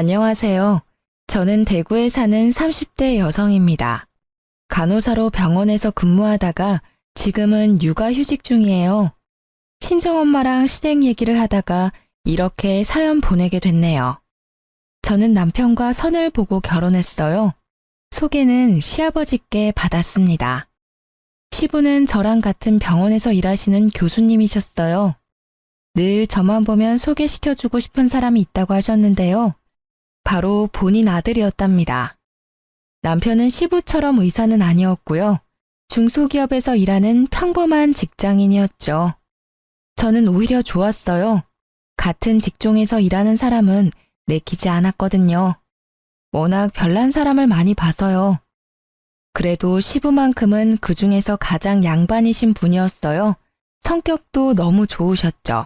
안녕하세요. 저는 대구에 사는 30대 여성입니다. 간호사로 병원에서 근무하다가 지금은 육아휴직 중이에요. 친정엄마랑 시댁 얘기를 하다가 이렇게 사연 보내게 됐네요. 저는 남편과 선을 보고 결혼했어요. 소개는 시아버지께 받았습니다. 시부는 저랑 같은 병원에서 일하시는 교수님이셨어요. 늘 저만 보면 소개시켜주고 싶은 사람이 있다고 하셨는데요. 바로 본인 아들이었답니다. 남편은 시부처럼 의사는 아니었고요. 중소기업에서 일하는 평범한 직장인이었죠. 저는 오히려 좋았어요. 같은 직종에서 일하는 사람은 내키지 않았거든요. 워낙 별난 사람을 많이 봐서요. 그래도 시부만큼은 그 중에서 가장 양반이신 분이었어요. 성격도 너무 좋으셨죠.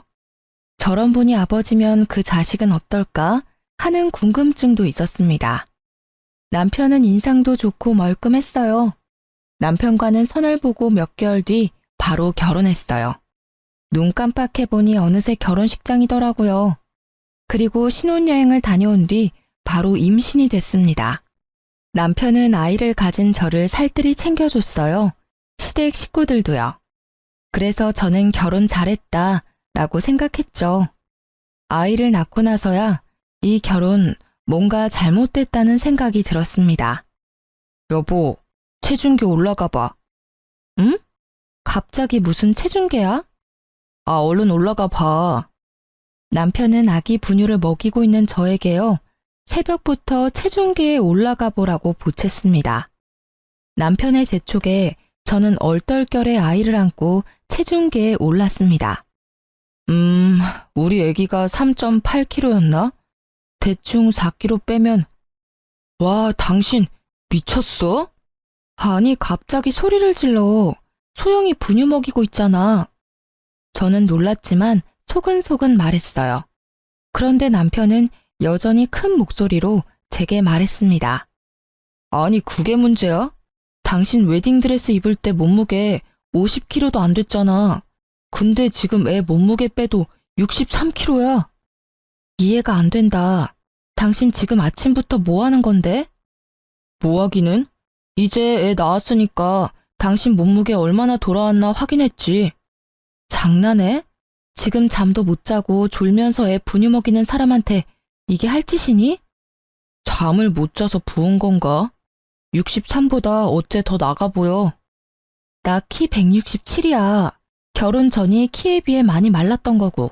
저런 분이 아버지면 그 자식은 어떨까 하는 궁금증도 있었습니다. 남편은 인상도 좋고 멀끔했어요. 남편과는 선을 보고 몇 개월 뒤 바로 결혼했어요. 눈 깜빡해보니 어느새 결혼식장이더라고요. 그리고 신혼여행을 다녀온 뒤 바로 임신이 됐습니다. 남편은 아이를 가진 저를 살뜰히 챙겨줬어요. 시댁 식구들도요. 그래서 저는 결혼 잘했다 라고 생각했죠. 아이를 낳고 나서야 이 결혼 뭔가 잘못됐다는 생각이 들었습니다. 여보, 체중계 올라가 봐. 응? 갑자기 무슨 체중계야? 얼른 올라가 봐. 남편은 아기 분유를 먹이고 있는 저에게요. 새벽부터 체중계에 올라가 보라고 보챘습니다. 남편의 재촉에 저는 얼떨결에 아이를 안고 체중계에 올랐습니다. 우리 애기가 3.8kg였나? 대충 4kg 빼면 와, 당신 미쳤어? 아니, 갑자기 소리를 질러. 소영이 분유 먹이고 있잖아. 저는 놀랐지만 소근소근 말했어요. 그런데 남편은 여전히 큰 목소리로 제게 말했습니다. 아니, 그게 문제야? 당신 웨딩드레스 입을 때 몸무게 50kg도 안 됐잖아. 근데 지금 애 몸무게 빼도 63kg야. 이해가 안 된다. 당신 지금 아침부터 뭐 하는 건데? 뭐 하기는? 이제 애 낳았으니까 당신 몸무게 얼마나 돌아왔나 확인했지. 장난해? 지금 잠도 못 자고 졸면서 애 분유 먹이는 사람한테 이게 할 짓이니? 잠을 못 자서 부은 건가? 63보다 어째 더 나가 보여. 나 키 167이야. 결혼 전이 키에 비해 많이 말랐던 거고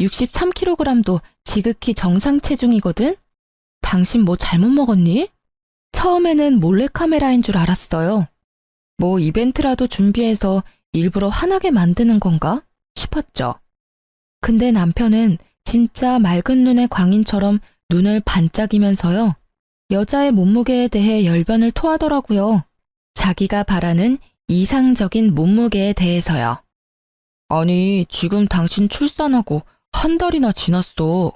63kg도 지극히 정상 체중이거든? 당신 뭐 잘못 먹었니? 처음에는 몰래카메라인 줄 알았어요. 뭐 이벤트라도 준비해서 일부러 화나게 만드는 건가 싶었죠. 근데 남편은 진짜 맑은 눈의 광인처럼 눈을 반짝이면서요. 여자의 몸무게에 대해 열변을 토하더라고요. 자기가 바라는 이상적인 몸무게에 대해서요. 아니, 지금 당신 출산하고 한 달이나 지났어.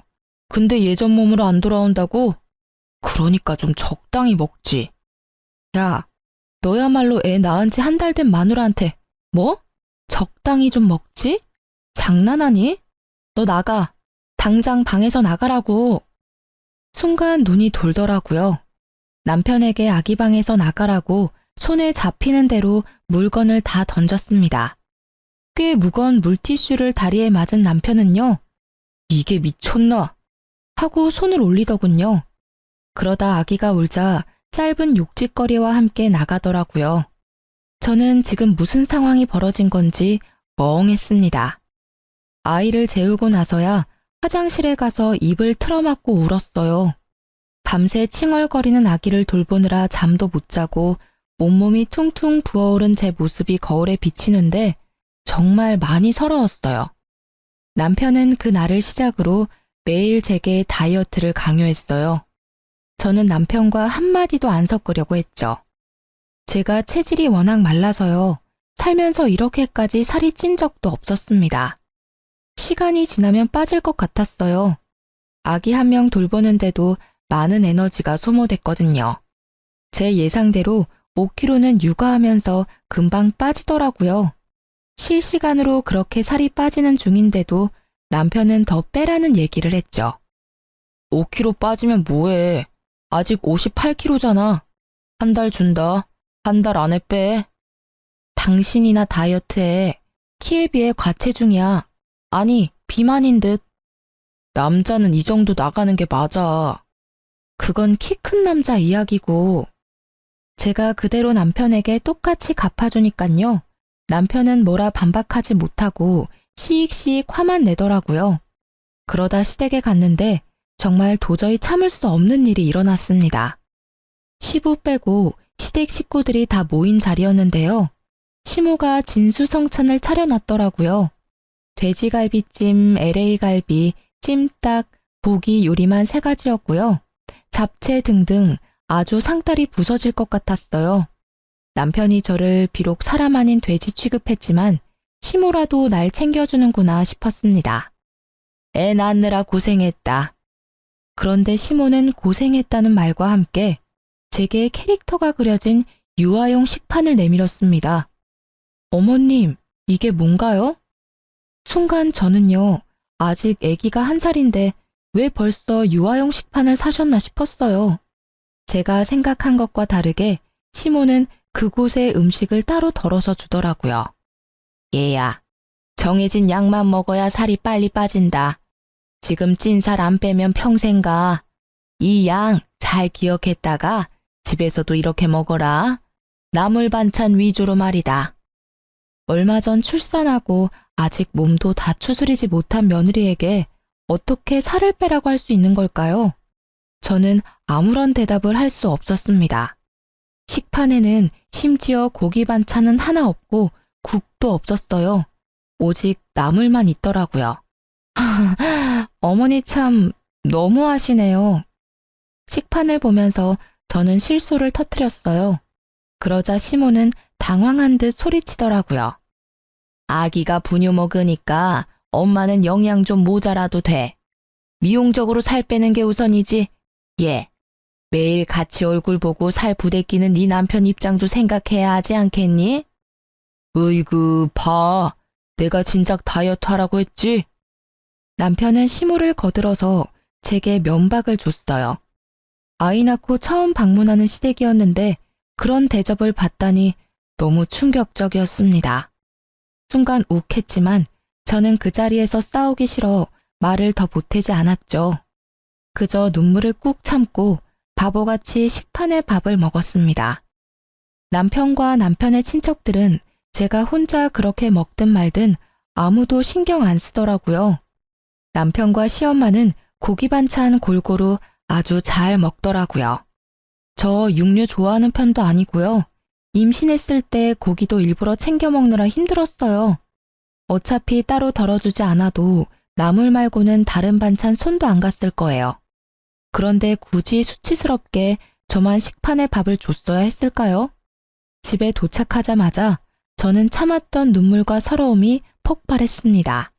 근데 예전 몸으로 안 돌아온다고? 그러니까 좀 적당히 먹지. 야, 너야말로 애 낳은 지 한 달 된 마누라한테 뭐? 적당히 좀 먹지? 장난하니? 너 나가. 당장 방에서 나가라고. 순간 눈이 돌더라고요. 남편에게 아기 방에서 나가라고 손에 잡히는 대로 물건을 다 던졌습니다. 꽤 무거운 물티슈를 다리에 맞은 남편은요. 이게 미쳤나? 하고 손을 올리더군요. 그러다 아기가 울자 짧은 욕짓거리와 함께 나가더라고요. 저는 지금 무슨 상황이 벌어진 건지 멍했습니다. 아이를 재우고 나서야 화장실에 가서 입을 틀어막고 울었어요. 밤새 칭얼거리는 아기를 돌보느라 잠도 못 자고 온몸이 퉁퉁 부어오른 제 모습이 거울에 비치는데 정말 많이 서러웠어요. 남편은 그 날을 시작으로 매일 제게 다이어트를 강요했어요. 저는 남편과 한마디도 안 섞으려고 했죠. 제가 체질이 워낙 말라서요. 살면서 이렇게까지 살이 찐 적도 없었습니다. 시간이 지나면 빠질 것 같았어요. 아기 한 명 돌보는데도 많은 에너지가 소모됐거든요. 제 예상대로 5kg는 육아하면서 금방 빠지더라고요. 실시간으로 그렇게 살이 빠지는 중인데도 남편은 더 빼라는 얘기를 했죠. 5kg 빠지면 뭐해? 아직 58kg잖아. 한 달 준다. 한 달 안에 빼. 당신이나 다이어트해. 키에 비해 과체중이야. 아니, 비만인 듯. 남자는 이 정도 나가는 게 맞아. 그건 키 큰 남자 이야기고. 제가 그대로 남편에게 똑같이 갚아주니깐요. 남편은 뭐라 반박하지 못하고 시익시익 화만 내더라고요. 그러다 시댁에 갔는데 정말 도저히 참을 수 없는 일이 일어났습니다. 시부 빼고 시댁 식구들이 다 모인 자리였는데요. 시모가 진수성찬을 차려놨더라고요. 돼지갈비찜, LA갈비, 찜닭, 고기 요리만 3가지였고요. 잡채 등등 아주 상다리 부서질 것 같았어요. 남편이 저를 비록 사람 아닌 돼지 취급했지만 시모라도 날 챙겨주는구나 싶었습니다. 애 낳느라 고생했다. 그런데 시모는 고생했다는 말과 함께 제게 캐릭터가 그려진 유아용 식판을 내밀었습니다. 어머님, 이게 뭔가요? 순간 저는요, 아직 아기가 1살인데 왜 벌써 유아용 식판을 사셨나 싶었어요. 제가 생각한 것과 다르게 시모는 그곳에 음식을 따로 덜어서 주더라고요. 얘야, 정해진 양만 먹어야 살이 빨리 빠진다. 지금 찐 살 안 빼면 평생 가. 이 양 잘 기억했다가 집에서도 이렇게 먹어라. 나물 반찬 위주로 말이다. 얼마 전 출산하고 아직 몸도 다 추스리지 못한 며느리에게 어떻게 살을 빼라고 할 수 있는 걸까요? 저는 아무런 대답을 할 수 없었습니다. 식판에는 심지어 고기 반찬은 하나 없고 국도 없었어요. 오직 나물만 있더라고요. 어머니 참 너무하시네요. 식판을 보면서 저는 실소를 터뜨렸어요. 그러자 시모는 당황한 듯 소리치더라고요. 아기가 분유 먹으니까 엄마는 영양 좀 모자라도 돼. 미용적으로 살 빼는 게 우선이지. 예. 매일 같이 얼굴 보고 살 부대끼는 네 남편 입장도 생각해야 하지 않겠니? 으이그, 봐. 내가 진작 다이어트 하라고 했지? 남편은 시모를 거들어서 제게 면박을 줬어요. 아이 낳고 처음 방문하는 시댁이었는데 그런 대접을 받다니 너무 충격적이었습니다. 순간 욱했지만 저는 그 자리에서 싸우기 싫어 말을 더 보태지 않았죠. 그저 눈물을 꾹 참고 바보같이 식판에 밥을 먹었습니다. 남편과 남편의 친척들은 제가 혼자 그렇게 먹든 말든 아무도 신경 안 쓰더라고요. 남편과 시엄마는 고기 반찬 골고루 아주 잘 먹더라고요. 저 육류 좋아하는 편도 아니고요. 임신했을 때 고기도 일부러 챙겨 먹느라 힘들었어요. 어차피 따로 덜어주지 않아도 나물 말고는 다른 반찬 손도 안 갔을 거예요. 그런데 굳이 수치스럽게 저만 식판에 밥을 줬어야 했을까요? 집에 도착하자마자 저는 참았던 눈물과 서러움이 폭발했습니다.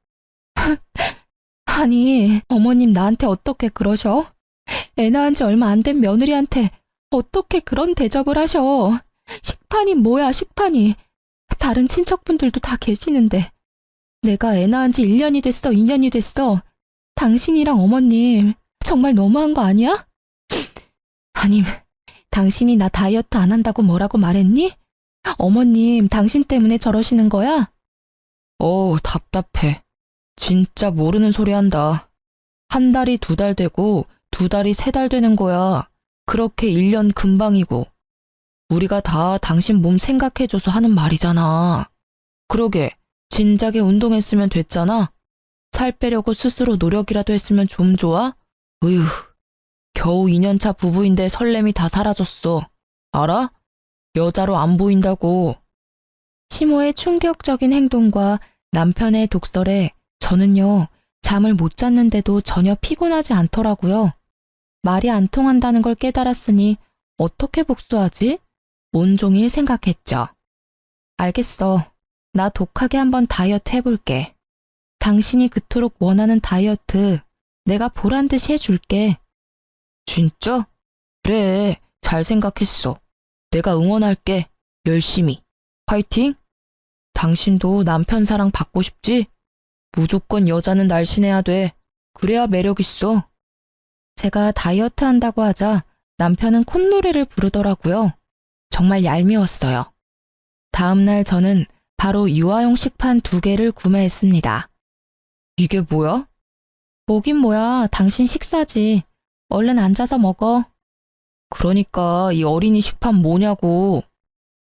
아니, 어머님 나한테 어떻게 그러셔? 애 낳은 지 얼마 안 된 며느리한테 어떻게 그런 대접을 하셔? 식판이 뭐야, 식판이. 다른 친척분들도 다 계시는데. 내가 애 낳은 지 1년이 됐어, 2년이 됐어. 당신이랑 어머님 정말 너무한 거 아니야? 아님, 당신이 나 다이어트 안 한다고 뭐라고 말했니? 어머님, 당신 때문에 저러시는 거야? 답답해. 진짜 모르는 소리 한다. 1달이 2달 되고 2달이 3달 되는 거야. 그렇게 1년 금방이고. 우리가 다 당신 몸 생각해줘서 하는 말이잖아. 그러게, 진작에 운동했으면 됐잖아. 살 빼려고 스스로 노력이라도 했으면 좀 좋아? 으휴, 겨우 2년차 부부인데 설렘이 다 사라졌어. 알아? 여자로 안 보인다고. 시모의 충격적인 행동과 남편의 독설에 저는요, 잠을 못 잤는데도 전혀 피곤하지 않더라고요. 말이 안 통한다는 걸 깨달았으니 어떻게 복수하지? 온종일 생각했죠. 알겠어. 나 독하게 한번 다이어트 해볼게. 당신이 그토록 원하는 다이어트 내가 보란듯이 해줄게. 진짜? 그래, 잘 생각했어. 내가 응원할게. 열심히. 화이팅! 당신도 남편 사랑 받고 싶지? 무조건 여자는 날씬해야 돼. 그래야 매력 있어. 제가 다이어트 한다고 하자 남편은 콧노래를 부르더라고요. 정말 얄미웠어요. 다음날 저는 바로 유아용 식판 2개를 구매했습니다. 이게 뭐야? 뭐긴 뭐야, 당신 식사지. 얼른 앉아서 먹어. 그러니까 이 어린이 식판 뭐냐고.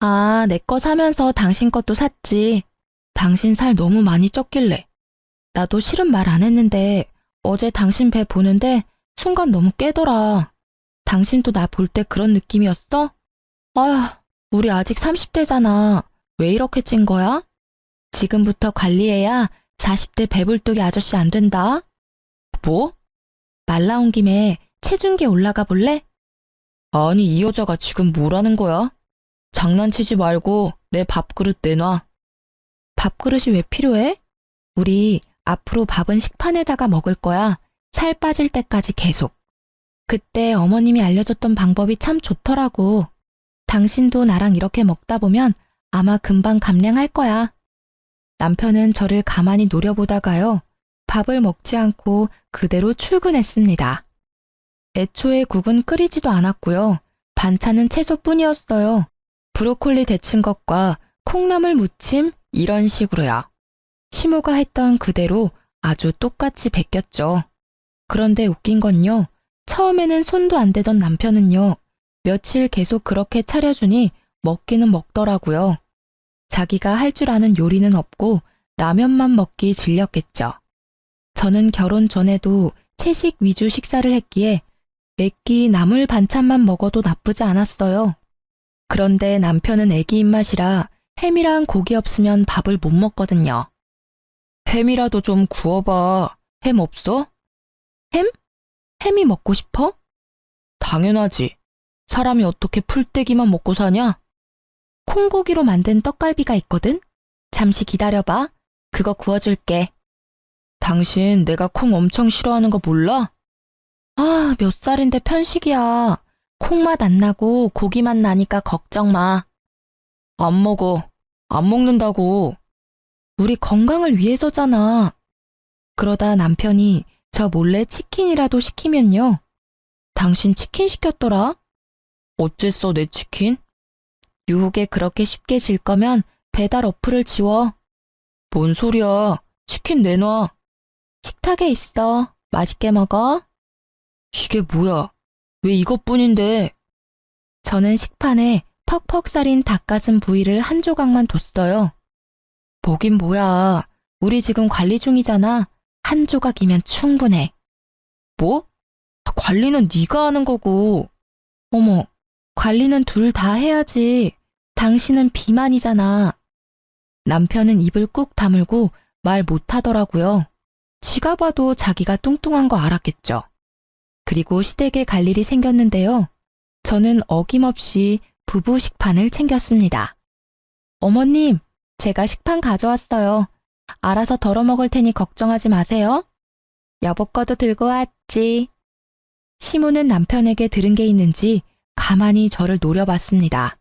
아, 내 거 사면서 당신 것도 샀지. 당신 살 너무 많이 쪘길래. 나도 실은 말 안 했는데 어제 당신 배 보는데 순간 너무 깨더라. 당신도 나 볼 때 그런 느낌이었어? 아휴, 우리 아직 30대잖아. 왜 이렇게 찐 거야? 지금부터 관리해야 40대 배불뚝이 아저씨 안 된다. 뭐? 말 나온 김에 체중계 올라가 볼래? 아니, 이 여자가 지금 뭐라는 거야? 장난치지 말고 내 밥그릇 내놔. 밥그릇이 왜 필요해? 우리 앞으로 밥은 식판에다가 먹을 거야. 살 빠질 때까지 계속. 그때 어머님이 알려줬던 방법이 참 좋더라고. 당신도 나랑 이렇게 먹다 보면 아마 금방 감량할 거야. 남편은 저를 가만히 노려보다가요. 밥을 먹지 않고 그대로 출근했습니다. 애초에 국은 끓이지도 않았고요. 반찬은 채소뿐이었어요. 브로콜리 데친 것과 콩나물 무침 이런 식으로요. 시모가 했던 그대로 아주 똑같이 베꼈죠. 그런데 웃긴 건요. 처음에는 손도 안 대던 남편은요. 며칠 계속 그렇게 차려주니 먹기는 먹더라고요. 자기가 할 줄 아는 요리는 없고 라면만 먹기 질렸겠죠. 저는 결혼 전에도 채식 위주 식사를 했기에 매끼 나물 반찬만 먹어도 나쁘지 않았어요. 그런데 남편은 애기 입맛이라 햄이랑 고기 없으면 밥을 못 먹거든요. 햄이라도 좀 구워봐. 햄 없어? 햄? 햄이 먹고 싶어? 당연하지. 사람이 어떻게 풀떼기만 먹고 사냐? 콩고기로 만든 떡갈비가 있거든? 잠시 기다려봐. 그거 구워줄게. 당신 내가 콩 엄청 싫어하는 거 몰라? 아, 몇 살인데 편식이야. 콩맛 안 나고 고기맛 나니까 걱정 마. 안 먹어. 안 먹는다고. 우리 건강을 위해서잖아. 그러다 남편이 저 몰래 치킨이라도 시키면요. 당신 치킨 시켰더라? 어쨌어 내 치킨? 유혹에 그렇게 쉽게 질 거면 배달 어플을 지워. 뭔 소리야. 치킨 내놔. 식탁에 있어. 맛있게 먹어. 이게 뭐야? 왜 이것뿐인데? 저는 식판에 퍽퍽 쌀인 닭가슴 부위를 한 조각만 뒀어요. 뭐긴 뭐야. 우리 지금 관리 중이잖아. 한 조각이면 충분해. 뭐? 관리는 네가 하는 거고. 어머, 관리는 둘 다 해야지. 당신은 비만이잖아. 남편은 입을 꾹 다물고 말 못하더라고요. 지가 봐도 자기가 뚱뚱한 거 알았겠죠. 그리고 시댁에 갈 일이 생겼는데요. 저는 어김없이 부부 식판을 챙겼습니다. 어머님, 제가 식판 가져왔어요. 알아서 덜어 먹을 테니 걱정하지 마세요. 여보 거도 들고 왔지. 시모는 남편에게 들은 게 있는지 가만히 저를 노려봤습니다.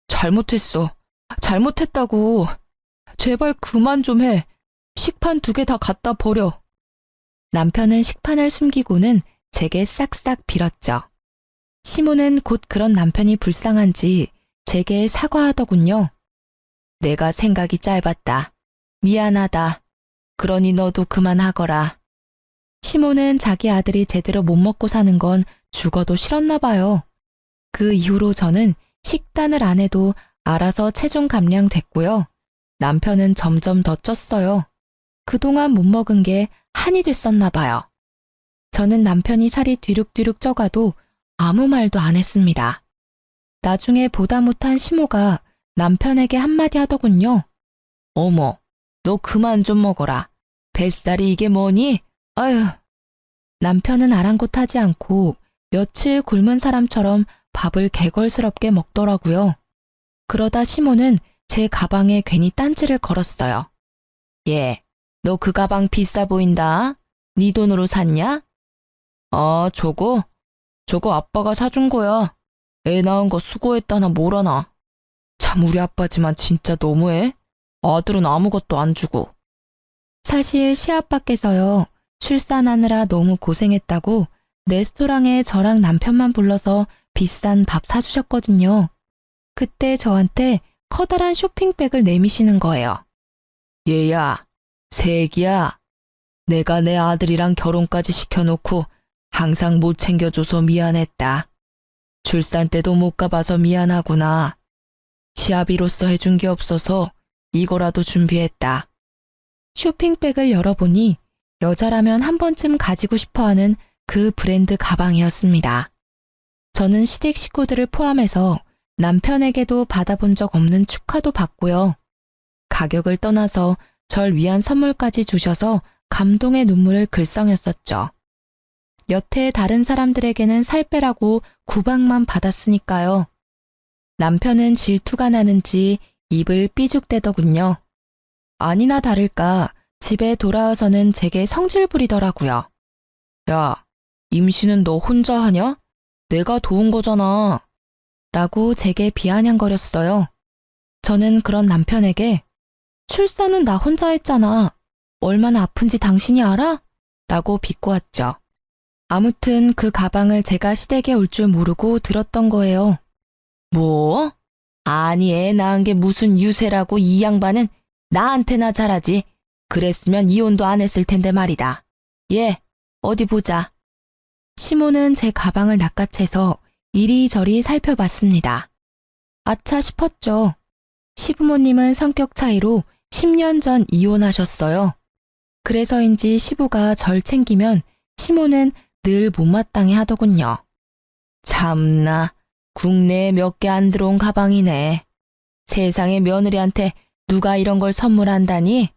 잘못했어. 잘못했다고. 제발 그만 좀 해. 식판 2개 다 갖다 버려. 남편은 식판을 숨기고는 제게 싹싹 빌었죠. 시모는 곧 그런 남편이 불쌍한지 제게 사과하더군요. 내가 생각이 짧았다. 미안하다. 그러니 너도 그만하거라. 시모는 자기 아들이 제대로 못 먹고 사는 건 죽어도 싫었나 봐요. 그 이후로 저는 식단을 안 해도 알아서 체중 감량됐고요. 남편은 점점 더 쪘어요. 그동안 못 먹은 게 한이 됐었나 봐요. 저는 남편이 살이 뒤룩뒤룩 쪄가도 아무 말도 안 했습니다. 나중에 보다 못한 시모가 남편에게 한마디 하더군요. 어머, 너 그만 좀 먹어라. 뱃살이 이게 뭐니? 아휴. 남편은 아랑곳하지 않고 며칠 굶은 사람처럼 밥을 개걸스럽게 먹더라고요. 그러다 시모는 제 가방에 괜히 딴지를 걸었어요. 얘, 너 그 가방 비싸 보인다. 네 돈으로 샀냐? 아, 저거 아빠가 사준 거야. 애 낳은 거 수고했다나 뭐라나. 참 우리 아빠지만 진짜 너무해. 아들은 아무것도 안 주고. 사실 시아빠께서요. 출산하느라 너무 고생했다고 레스토랑에 저랑 남편만 불러서 비싼 밥 사주셨거든요. 그때 저한테 커다란 쇼핑백을 내미시는 거예요. 얘야, 새애기야. 내가 내 아들이랑 결혼까지 시켜놓고 항상 못 챙겨줘서 미안했다. 출산 때도 못 가봐서 미안하구나. 시아비로서 해준 게 없어서 이거라도 준비했다. 쇼핑백을 열어보니 여자라면 한 번쯤 가지고 싶어하는 그 브랜드 가방이었습니다. 저는 시댁 식구들을 포함해서 남편에게도 받아본 적 없는 축하도 받고요. 가격을 떠나서 절 위한 선물까지 주셔서 감동의 눈물을 글썽였었죠. 여태 다른 사람들에게는 살 빼라고 구박만 받았으니까요. 남편은 질투가 나는지 입을 삐죽대더군요. 아니나 다를까 집에 돌아와서는 제게 성질 부리더라고요. 야, 임신은 너 혼자 하냐? 내가 도운 거잖아. 라고 제게 비아냥거렸어요. 저는 그런 남편에게 출산은 나 혼자 했잖아. 얼마나 아픈지 당신이 알아? 라고 비꼬았죠. 아무튼 그 가방을 제가 시댁에 올 줄 모르고 들었던 거예요. 뭐? 아니 애 낳은 게 무슨 유세라고 이 양반은 나한테나 잘하지. 그랬으면 이혼도 안 했을 텐데 말이다. 예, 어디 보자. 시모는 제 가방을 낚아채서 이리저리 살펴봤습니다. 아차 싶었죠. 시부모님은 성격 차이로 10년 전 이혼하셨어요. 그래서인지 시부가 절 챙기면 시모는 늘 못마땅해 하더군요. 참나, 국내에 몇 개 안 들어온 가방이네. 세상에 며느리한테 누가 이런 걸 선물한다니?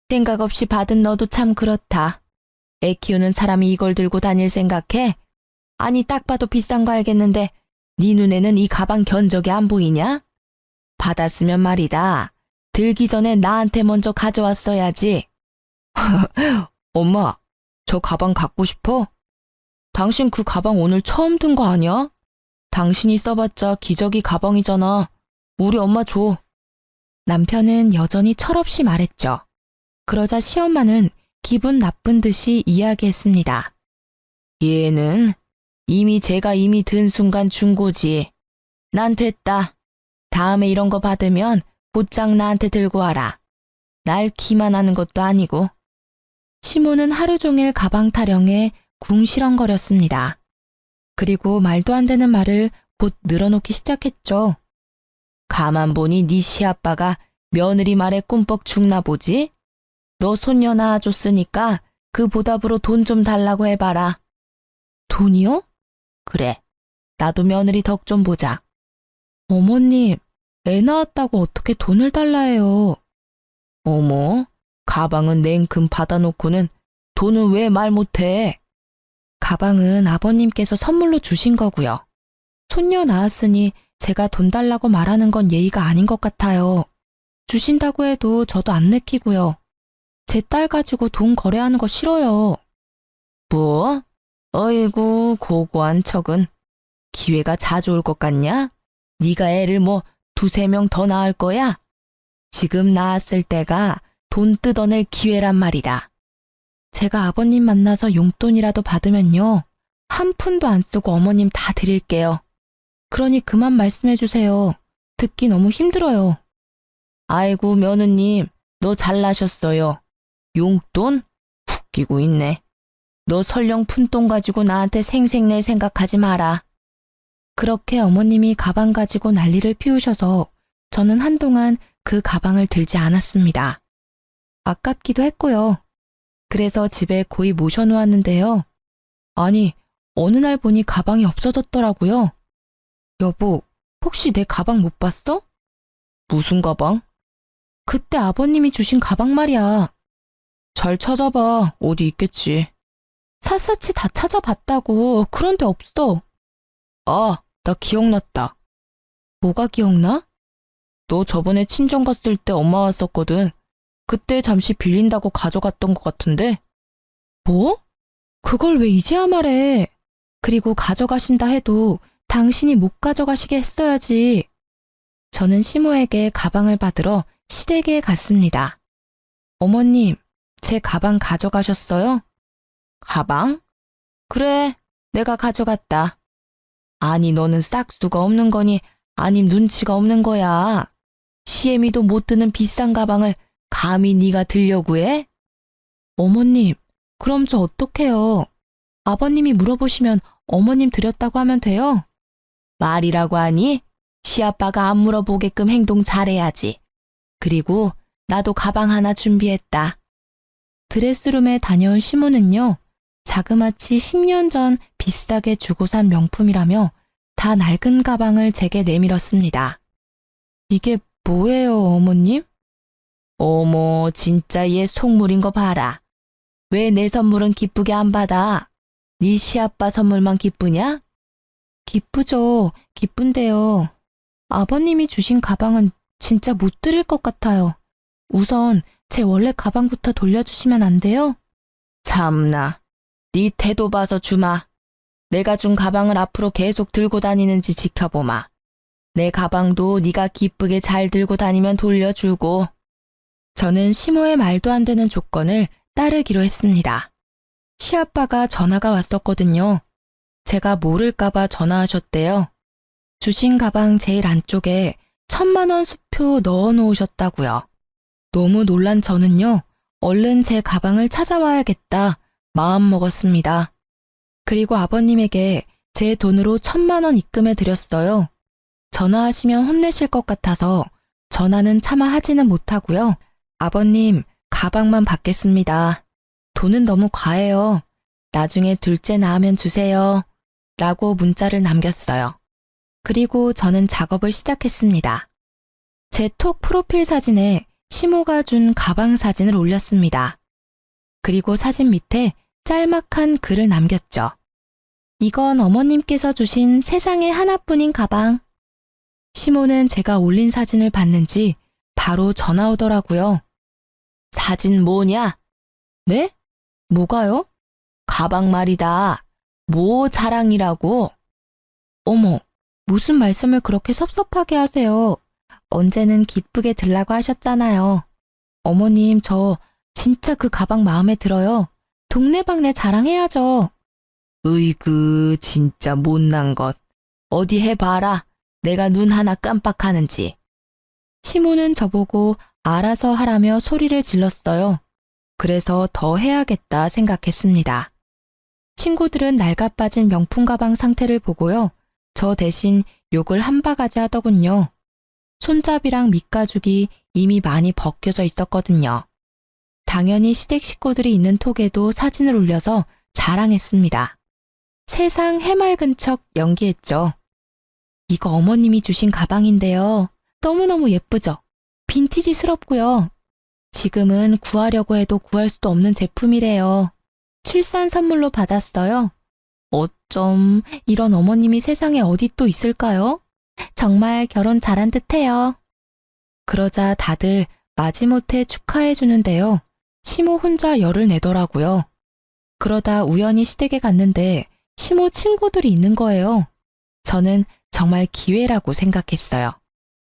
생각 없이 받은 너도 참 그렇다. 애 키우는 사람이 이걸 들고 다닐 생각해? 아니 딱 봐도 비싼 거 알겠는데 네 눈에는 이 가방 견적이 안 보이냐? 받았으면 말이다. 들기 전에 나한테 먼저 가져왔어야지. 엄마, 저 가방 갖고 싶어? 당신 그 가방 오늘 처음 든 거 아니야? 당신이 써봤자 기저귀 가방이잖아. 우리 엄마 줘. 남편은 여전히 철없이 말했죠. 그러자 시엄마는 기분 나쁜 듯이 이야기했습니다. 얘는 이미 든 순간 준 거지. 난 됐다. 다음에 이런 거 받으면 곧장 나한테 들고 와라. 날 기만하는 것도 아니고. 시모는 하루 종일 가방 타령에 궁시렁거렸습니다. 그리고 말도 안 되는 말을 곧 늘어놓기 시작했죠. 가만 보니 네 시아빠가 며느리 말에 꿈뻑 죽나 보지? 너 손녀 낳아줬으니까 그 보답으로 돈 좀 달라고 해봐라. 돈이요? 그래, 나도 며느리 덕 좀 보자. 어머님, 애 낳았다고 어떻게 돈을 달라 해요? 어머, 가방은 냉큼 받아놓고는 돈은 왜 말 못해? 가방은 아버님께서 선물로 주신 거고요. 손녀 낳았으니 제가 돈 달라고 말하는 건 예의가 아닌 것 같아요. 주신다고 해도 저도 안 내키고요. 제 딸 가지고 돈 거래하는 거 싫어요. 뭐? 어이구, 고고한 척은. 기회가 자주 올 것 같냐? 네가 애를 뭐 두세 명 더 낳을 거야? 지금 낳았을 때가 돈 뜯어낼 기회란 말이다. 제가 아버님 만나서 용돈이라도 받으면요. 한 푼도 안 쓰고 어머님 다 드릴게요. 그러니 그만 말씀해 주세요. 듣기 너무 힘들어요. 아이고 며느님, 너 잘나셨어요. 용돈? 웃기고 있네. 너 설령 푼돈 가지고 나한테 생색낼 생각하지 마라. 그렇게 어머님이 가방 가지고 난리를 피우셔서 저는 한동안 그 가방을 들지 않았습니다. 아깝기도 했고요. 그래서 집에 고이 모셔놓았는데요. 아니, 어느 날 보니 가방이 없어졌더라고요. 여보, 혹시 내 가방 못 봤어? 무슨 가방? 그때 아버님이 주신 가방 말이야. 잘 찾아봐. 어디 있겠지. 샅샅이 다 찾아봤다고. 그런데 없어. 아, 나 기억났다. 뭐가 기억나? 너 저번에 친정 갔을 때 엄마 왔었거든. 그때 잠시 빌린다고 가져갔던 것 같은데. 뭐? 그걸 왜 이제야 말해. 그리고 가져가신다 해도 당신이 못 가져가시게 했어야지. 저는 시모에게 가방을 받으러 시댁에 갔습니다. 어머님, 제 가방 가져가셨어요? 가방? 그래, 내가 가져갔다. 아니, 너는 싹수가 없는 거니? 아님 눈치가 없는 거야? 시애미도 못 드는 비싼 가방을 감히 네가 들려고 해? 어머님, 그럼 저 어떡해요? 아버님이 물어보시면 어머님 드렸다고 하면 돼요? 말이라고 하니? 시아빠가 안 물어보게끔 행동 잘해야지. 그리고 나도 가방 하나 준비했다. 드레스룸에 다녀온 시모는요, 자그마치 10년 전 비싸게 주고 산 명품이라며 다 낡은 가방을 제게 내밀었습니다. 이게 뭐예요, 어머님? 어머, 진짜 얘 속물인 거 봐라. 왜 내 선물은 기쁘게 안 받아? 네 시아빠 선물만 기쁘냐? 기쁘죠. 기쁜데요. 아버님이 주신 가방은 진짜 못 드릴 것 같아요. 우선 제 원래 가방부터 돌려주시면 안 돼요? 참나, 네 태도 봐서 주마. 내가 준 가방을 앞으로 계속 들고 다니는지 지켜보마. 내 가방도 네가 기쁘게 잘 들고 다니면 돌려주고. 저는 시모의 말도 안 되는 조건을 따르기로 했습니다. 시아빠가 전화가 왔었거든요. 제가 모를까봐 전화하셨대요. 주신 가방 제일 안쪽에 1,000만 원 수표 넣어 놓으셨다고요. 너무 놀란 저는요, 얼른 제 가방을 찾아와야겠다 마음 먹었습니다. 그리고 아버님에게 제 돈으로 1,000만 원 입금해 드렸어요. 전화하시면 혼내실 것 같아서 전화는 차마 하지는 못하고요. 아버님, 가방만 받겠습니다. 돈은 너무 과해요. 나중에 둘째 낳으면 주세요. 라고 문자를 남겼어요. 그리고 저는 작업을 시작했습니다. 제 톡 프로필 사진에 시모가 준 가방 사진을 올렸습니다. 그리고 사진 밑에 짤막한 글을 남겼죠. 이건 어머님께서 주신 세상에 하나뿐인 가방. 시모는 제가 올린 사진을 봤는지 바로 전화 오더라고요. 사진 뭐냐? 네? 뭐가요? 가방 말이다. 뭐 자랑이라고? 어머, 무슨 말씀을 그렇게 섭섭하게 하세요. 언제는 기쁘게 들라고 하셨잖아요. 어머님, 저 진짜 그 가방 마음에 들어요. 동네방네 자랑해야죠. 으이그, 진짜 못난 것. 어디 해봐라. 내가 눈 하나 깜빡하는지. 시모는 저보고 알아서 하라며 소리를 질렀어요. 그래서 더 해야겠다 생각했습니다. 친구들은 낡아빠진 명품 가방 상태를 보고요. 저 대신 욕을 한 바가지 하더군요. 손잡이랑 밑가죽이 이미 많이 벗겨져 있었거든요. 당연히 시댁 식구들이 있는 톡에도 사진을 올려서 자랑했습니다. 세상 해맑은 척 연기했죠. 이거 어머님이 주신 가방인데요. 너무너무 예쁘죠? 빈티지스럽고요. 지금은 구하려고 해도 구할 수도 없는 제품이래요. 출산 선물로 받았어요. 어쩜 이런 어머님이 세상에 어디 또 있을까요? 정말 결혼 잘한 듯해요. 그러자 다들 마지못해 축하해 주는데요. 시모 혼자 열을 내더라고요. 그러다 우연히 시댁에 갔는데 시모 친구들이 있는 거예요. 저는 정말 기회라고 생각했어요.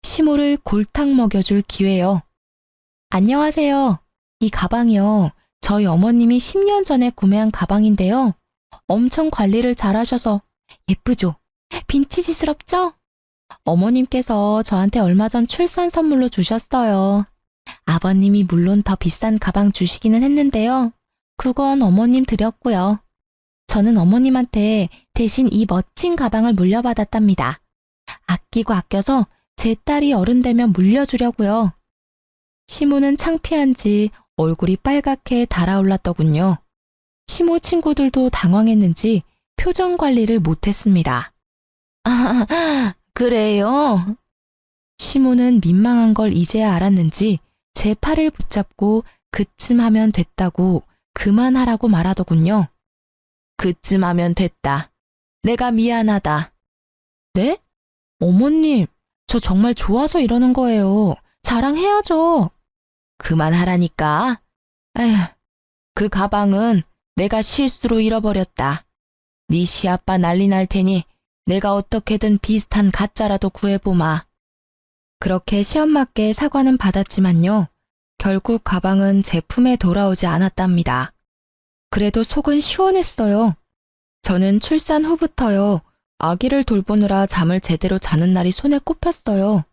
시모를 골탕 먹여줄 기회요. 안녕하세요. 이 가방이요. 저희 어머님이 10년 전에 구매한 가방인데요. 엄청 관리를 잘하셔서 예쁘죠? 빈티지스럽죠? 어머님께서 저한테 얼마 전 출산 선물로 주셨어요. 아버님이 물론 더 비싼 가방 주시기는 했는데요. 그건 어머님 드렸고요. 저는 어머님한테 대신 이 멋진 가방을 물려받았답니다. 아끼고 아껴서 제 딸이 어른 되면 물려주려고요. 시모는 창피한지 얼굴이 빨갛게 달아올랐더군요. 시모 친구들도 당황했는지 표정 관리를 못했습니다. 아, 그래요? 시모는 민망한 걸 이제야 알았는지 제 팔을 붙잡고 그쯤 하면 됐다고 그만하라고 말하더군요. 그쯤 하면 됐다. 내가 미안하다. 네? 어머님, 저 정말 좋아서 이러는 거예요. 자랑해야죠. 그만하라니까. 에휴, 그 가방은 내가 실수로 잃어버렸다. 네 시아빠 난리 날 테니 내가 어떻게든 비슷한 가짜라도 구해보마. 그렇게 시엄마께 사과는 받았지만요. 결국 가방은 제 품에 돌아오지 않았답니다. 그래도 속은 시원했어요. 저는 출산 후부터요. 아기를 돌보느라 잠을 제대로 자는 날이 손에 꼽혔어요.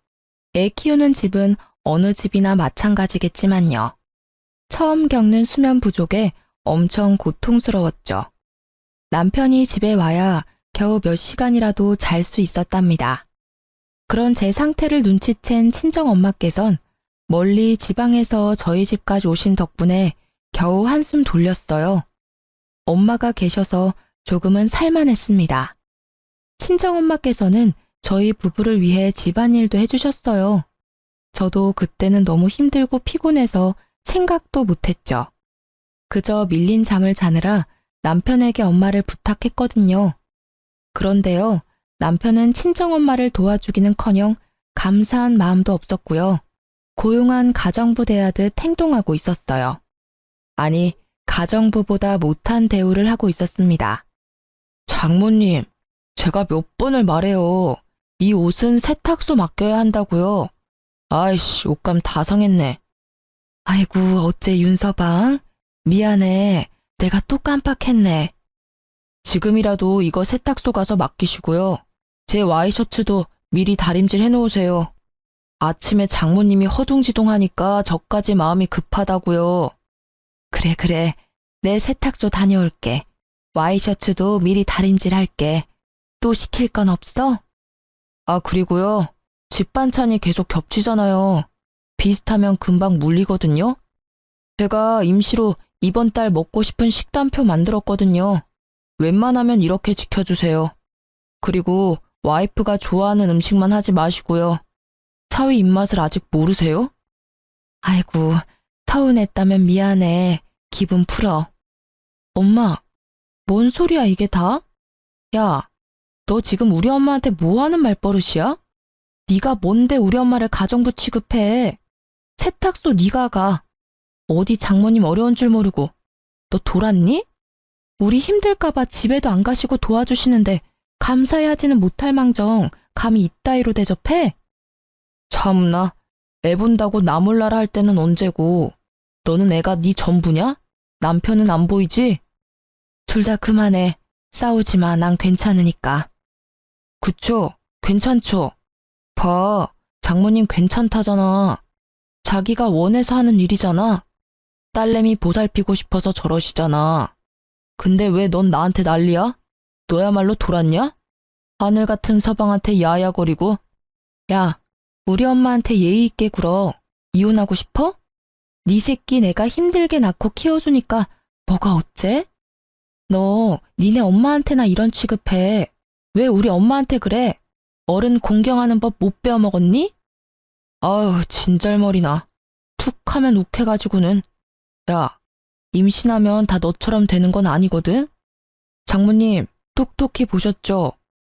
애 키우는 집은 어느 집이나 마찬가지겠지만요. 처음 겪는 수면 부족에 엄청 고통스러웠죠. 남편이 집에 와야 겨우 몇 시간이라도 잘 수 있었답니다. 그런 제 상태를 눈치챈 친정엄마께선 멀리 지방에서 저희 집까지 오신 덕분에 겨우 한숨 돌렸어요. 엄마가 계셔서 조금은 살만했습니다. 친정엄마께서는 저희 부부를 위해 집안일도 해주셨어요. 저도 그때는 너무 힘들고 피곤해서 생각도 못했죠. 그저 밀린 잠을 자느라 남편에게 엄마를 부탁했거든요. 그런데요, 남편은 친정엄마를 도와주기는커녕 감사한 마음도 없었고요. 고용한 가정부 대하듯 행동하고 있었어요. 아니, 가정부보다 못한 대우를 하고 있었습니다. 장모님, 제가 몇 번을 말해요. 이 옷은 세탁소 맡겨야 한다고요. 아이씨, 옷감 다 상했네. 아이고, 어째 윤서방? 미안해. 내가 또 깜빡했네. 지금이라도 이거 세탁소 가서 맡기시고요. 제 와이셔츠도 미리 다림질 해놓으세요. 아침에 장모님이 허둥지둥하니까 저까지 마음이 급하다고요. 그래. 내 세탁소 다녀올게. 와이셔츠도 미리 다림질 할게. 또 시킬 건 없어? 아, 그리고요. 집 반찬이 계속 겹치잖아요. 비슷하면 금방 물리거든요. 제가 임시로 이번 달 먹고 싶은 식단표 만들었거든요. 웬만하면 이렇게 지켜주세요. 그리고 와이프가 좋아하는 음식만 하지 마시고요. 사위 입맛을 아직 모르세요? 아이고, 서운했다면 미안해. 기분 풀어. 엄마, 뭔 소리야 이게 다? 야, 너 지금 우리 엄마한테 뭐 하는 말버릇이야? 네가 뭔데 우리 엄마를 가정부 취급해. 세탁소 네가 가. 어디 장모님 어려운 줄 모르고. 너 돌았니? 우리 힘들까봐 집에도 안 가시고 도와주시는데 감사해하지는 못할 망정 감히 이따위로 대접해? 참나, 애 본다고 나 몰라라 할 때는 언제고. 너는 애가 네 전부냐? 남편은 안 보이지? 둘 다 그만해. 싸우지 마. 난 괜찮으니까. 그쵸? 괜찮죠? 봐, 장모님 괜찮다잖아. 자기가 원해서 하는 일이잖아. 딸내미 보살피고 싶어서 저러시잖아. 근데 왜 넌 나한테 난리야? 너야말로 돌았냐? 하늘 같은 서방한테 야야거리고. 야, 우리 엄마한테 예의 있게 굴어. 이혼하고 싶어? 네 새끼 내가 힘들게 낳고 키워주니까 뭐가 어째? 너 니네 엄마한테나 이런 취급해. 왜 우리 엄마한테 그래? 어른 공경하는 법 못 배워먹었니? 아유, 진절머리나. 툭 하면 욱해가지고는. 야, 임신하면 다 너처럼 되는 건 아니거든? 장모님, 똑똑히 보셨죠?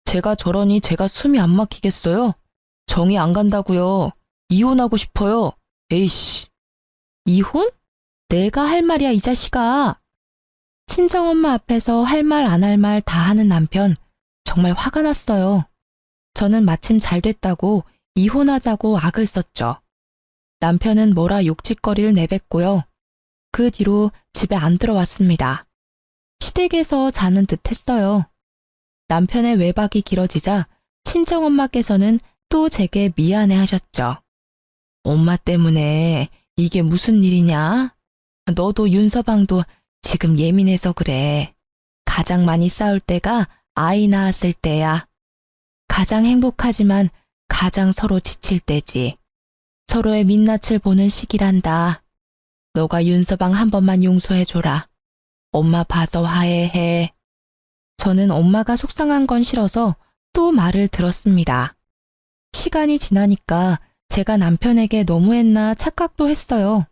제가 저러니 제가 숨이 안 막히겠어요? 정이 안 간다고요. 이혼하고 싶어요. 에이씨. 이혼? 내가 할 말이야, 이 자식아. 친정엄마 앞에서 할 말 안 할 말 다 하는 남편. 정말 화가 났어요. 저는 마침 잘 됐다고 이혼하자고 악을 썼죠. 남편은 뭐라 욕짓거리를 내뱉고요. 그 뒤로 집에 안 들어왔습니다. 시댁에서 자는 듯 했어요. 남편의 외박이 길어지자 친정엄마께서는 또 제게 미안해 하셨죠. 엄마 때문에 이게 무슨 일이냐? 너도 윤서방도 지금 예민해서 그래. 가장 많이 싸울 때가 아이 낳았을 때야. 가장 행복하지만 가장 서로 지칠 때지. 서로의 민낯을 보는 시기란다. 너가 윤서방 한 번만 용서해줘라. 엄마 봐서 화해해. 저는 엄마가 속상한 건 싫어서 또 말을 들었습니다. 시간이 지나니까 제가 남편에게 너무했나 착각도 했어요.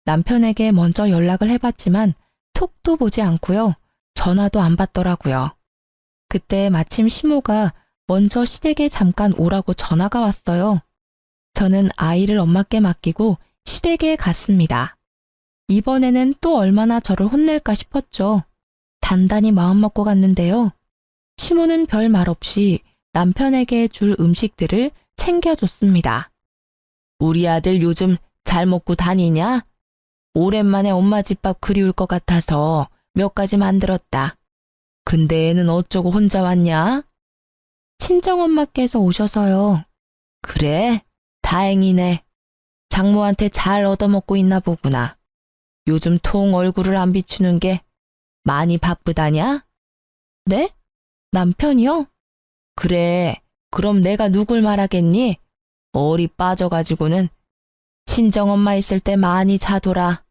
남편에게 먼저 연락을 해봤지만 톡도 보지 않고요. 전화도 안 받더라고요. 그때 마침 시모가 먼저 시댁에 잠깐 오라고 전화가 왔어요. 저는 아이를 엄마께 맡기고 시댁에 갔습니다. 이번에는 또 얼마나 저를 혼낼까 싶었죠. 단단히 마음먹고 갔는데요. 시모는 별 말 없이 남편에게 줄 음식들을 챙겨줬습니다. 우리 아들 요즘 잘 먹고 다니냐? 오랜만에 엄마 집밥 그리울 것 같아서 몇 가지 만들었다. 근데 애는 어쩌고 혼자 왔냐? 친정엄마께서 오셔서요. 그래? 다행이네. 장모한테 잘 얻어먹고 있나 보구나. 요즘 통 얼굴을 안 비추는 게 많이 바쁘다냐? 네? 남편이요? 그래, 그럼 내가 누굴 말하겠니? 얼이 빠져가지고는 친정엄마 있을 때 많이 자더라.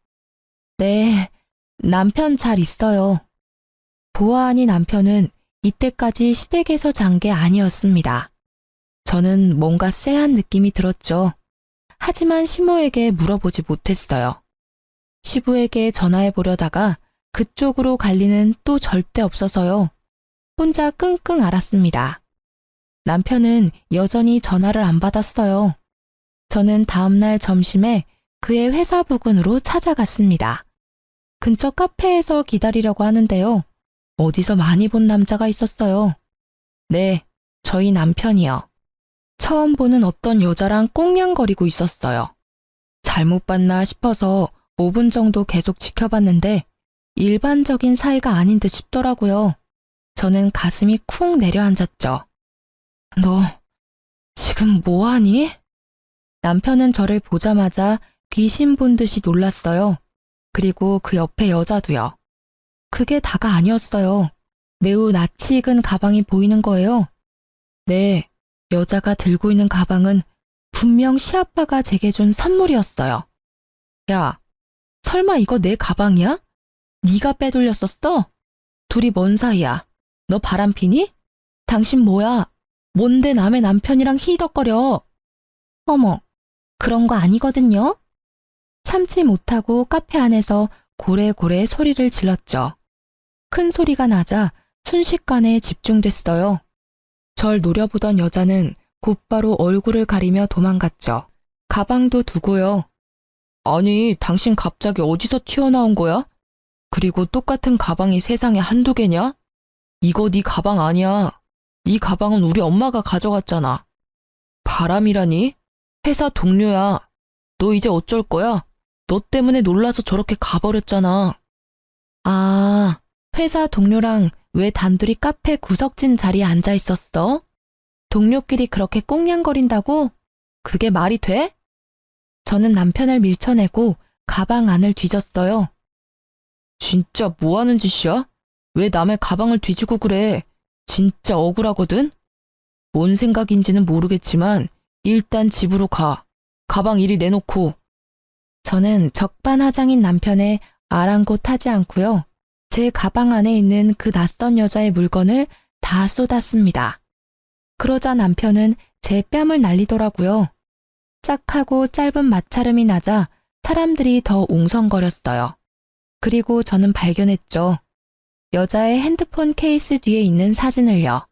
네, 남편 잘 있어요. 보아하니 남편은 이때까지 시댁에서 잔 게 아니었습니다. 저는 뭔가 쎄한 느낌이 들었죠. 하지만 시모에게 물어보지 못했어요. 시부에게 전화해 보려다가 그쪽으로 갈 리는 또 절대 없어서요. 혼자 끙끙 앓았습니다. 남편은 여전히 전화를 안 받았어요. 저는 다음날 점심에 그의 회사 부근으로 찾아갔습니다. 근처 카페에서 기다리려고 하는데요. 어디서 많이 본 남자가 있었어요. 네, 저희 남편이요. 처음 보는 어떤 여자랑 꽁냥거리고 있었어요. 잘못 봤나 싶어서 5분 정도 계속 지켜봤는데 일반적인 사이가 아닌 듯 싶더라고요. 저는 가슴이 쿵 내려앉았죠. 너 지금 뭐하니? 남편은 저를 보자마자 귀신 본 듯이 놀랐어요. 그리고 그 옆에 여자도요. 그게 다가 아니었어요. 매우 낯이 익은 가방이 보이는 거예요. 네, 여자가 들고 있는 가방은 분명 시아빠가 제게 준 선물이었어요. 야, 설마 이거 내 가방이야? 네가 빼돌렸었어? 둘이 뭔 사이야? 너 바람피니? 당신 뭐야? 뭔데 남의 남편이랑 히덕거려? 어머, 그런 거 아니거든요? 참지 못하고 카페 안에서 고래고래 소리를 질렀죠. 큰 소리가 나자 순식간에 집중됐어요. 절 노려보던 여자는 곧바로 얼굴을 가리며 도망갔죠. 가방도 두고요. 아니, 당신 갑자기 어디서 튀어나온 거야? 그리고 똑같은 가방이 세상에 한두 개냐? 이거 네 가방 아니야. 네 가방은 우리 엄마가 가져갔잖아. 바람이라니? 회사 동료야. 너 이제 어쩔 거야? 너 때문에 놀라서 저렇게 가버렸잖아. 아, 회사 동료랑 왜 단둘이 카페 구석진 자리에 앉아 있었어? 동료끼리 그렇게 꽁냥거린다고? 그게 말이 돼? 저는 남편을 밀쳐내고 가방 안을 뒤졌어요. 진짜 뭐 하는 짓이야? 왜 남의 가방을 뒤지고 그래? 진짜 억울하거든? 뭔 생각인지는 모르겠지만 일단 집으로 가. 가방 이리 내놓고. 저는 적반하장인 남편의 아랑곳하지 않고요. 제 가방 안에 있는 그 낯선 여자의 물건을 다 쏟았습니다. 그러자 남편은 제 뺨을 날리더라고요. 짝하고 짧은 마찰음이 나자 사람들이 더 웅성거렸어요. 그리고 저는 발견했죠. 여자의 핸드폰 케이스 뒤에 있는 사진을요.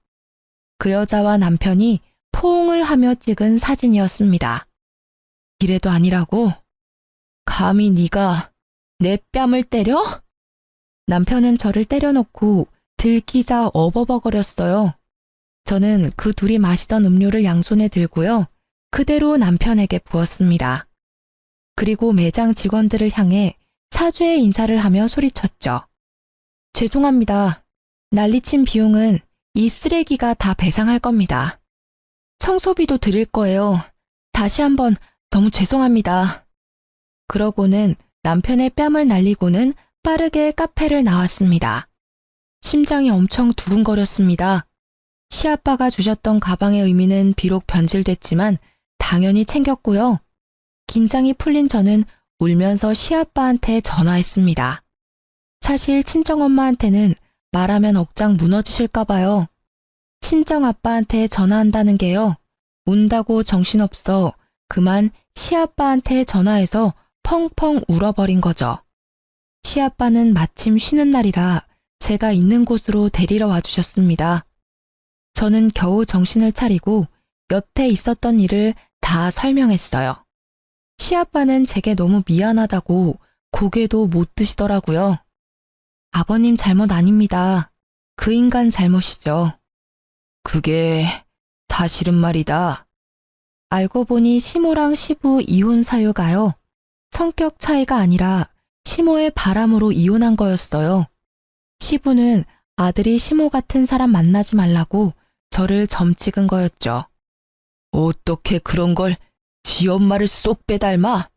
그 여자와 남편이 포옹을 하며 찍은 사진이었습니다. 이래도 아니라고? 감히 네가 내 뺨을 때려? 남편은 저를 때려놓고 들키자 어버버거렸어요. 저는 그 둘이 마시던 음료를 양손에 들고요. 그대로 남편에게 부었습니다. 그리고 매장 직원들을 향해 사죄의 인사를 하며 소리쳤죠. 죄송합니다. 난리친 비용은 이 쓰레기가 다 배상할 겁니다. 청소비도 드릴 거예요. 다시 한번 너무 죄송합니다. 그러고는 남편의 뺨을 날리고는 빠르게 카페를 나왔습니다. 심장이 엄청 두근거렸습니다. 시아빠가 주셨던 가방의 의미는 비록 변질됐지만 당연히 챙겼고요. 긴장이 풀린 저는 울면서 시아빠한테 전화했습니다. 사실 친정엄마한테는 말하면 억장 무너지실까 봐요. 친정아빠한테 전화한다는 게요. 운다고 정신없어 그만 시아빠한테 전화해서 펑펑 울어버린 거죠. 시아빠는 마침 쉬는 날이라 제가 있는 곳으로 데리러 와주셨습니다. 저는 겨우 정신을 차리고 여태 있었던 일을 다 설명했어요. 시아빠는 제게 너무 미안하다고 고개도 못 드시더라고요. 아버님 잘못 아닙니다. 그 인간 잘못이죠. 그게 사실은 말이다. 알고 보니 시모랑 시부 이혼 사유가요. 성격 차이가 아니라 시모의 바람으로 이혼한 거였어요. 시부는 아들이 시모 같은 사람 만나지 말라고 저를 점 찍은 거였죠. 어떻게 그런 걸 지 엄마를 쏙 빼닮아?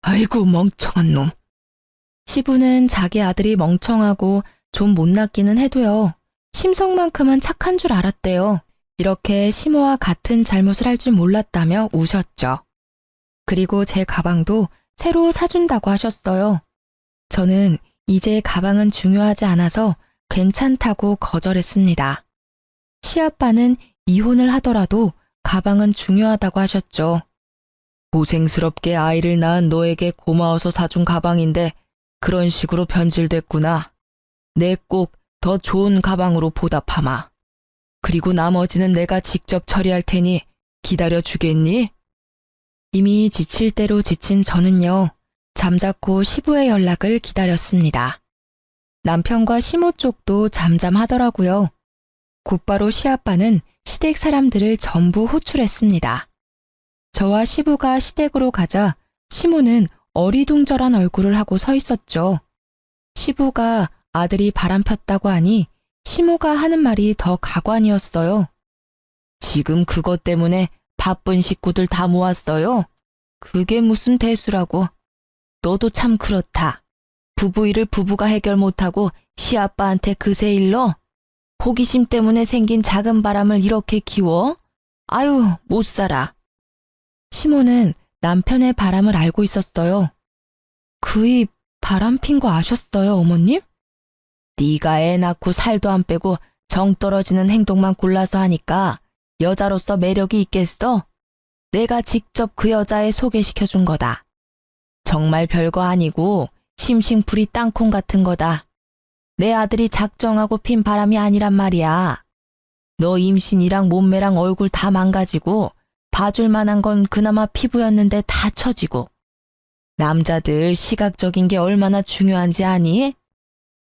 아이고 멍청한 놈. 시부는 자기 아들이 멍청하고 좀 못났기는 해도요. 심성만큼은 착한 줄 알았대요. 이렇게 시모와 같은 잘못을 할 줄 몰랐다며 우셨죠. 그리고 제 가방도 새로 사준다고 하셨어요. 저는 이제 가방은 중요하지 않아서 괜찮다고 거절했습니다. 시아빠는 이혼을 하더라도 가방은 중요하다고 하셨죠. 고생스럽게 아이를 낳은 너에게 고마워서 사준 가방인데 그런 식으로 변질됐구나. 내 꼭 더 좋은 가방으로 보답하마. 그리고 나머지는 내가 직접 처리할 테니 기다려 주겠니? 이미 지칠 대로 지친 저는요. 잠자코 시부의 연락을 기다렸습니다. 남편과 시모 쪽도 잠잠하더라고요. 곧바로 시아빠는 시댁 사람들을 전부 호출했습니다. 저와 시부가 시댁으로 가자 시모는 어리둥절한 얼굴을 하고 서 있었죠. 시부가 아들이 바람 폈다고 하니 시모가 하는 말이 더 가관이었어요. 지금 그것 때문에 바쁜 식구들 다 모았어요. 그게 무슨 대수라고. 너도 참 그렇다. 부부 일을 부부가 해결 못하고 시아빠한테 그새 일러? 호기심 때문에 생긴 작은 바람을 이렇게 키워? 아유, 못 살아. 시모는 남편의 바람을 알고 있었어요. 그이 바람 핀 거 아셨어요, 어머님? 네가 애 낳고 살도 안 빼고 정 떨어지는 행동만 골라서 하니까 여자로서 매력이 있겠어? 내가 직접 그 여자애 소개시켜준 거다. 정말 별거 아니고 심싱풀이 땅콩 같은 거다. 내 아들이 작정하고 핀 바람이 아니란 말이야. 너 임신이랑 몸매랑 얼굴 다 망가지고 봐줄 만한 건 그나마 피부였는데 다 처지고. 남자들 시각적인 게 얼마나 중요한지 아니?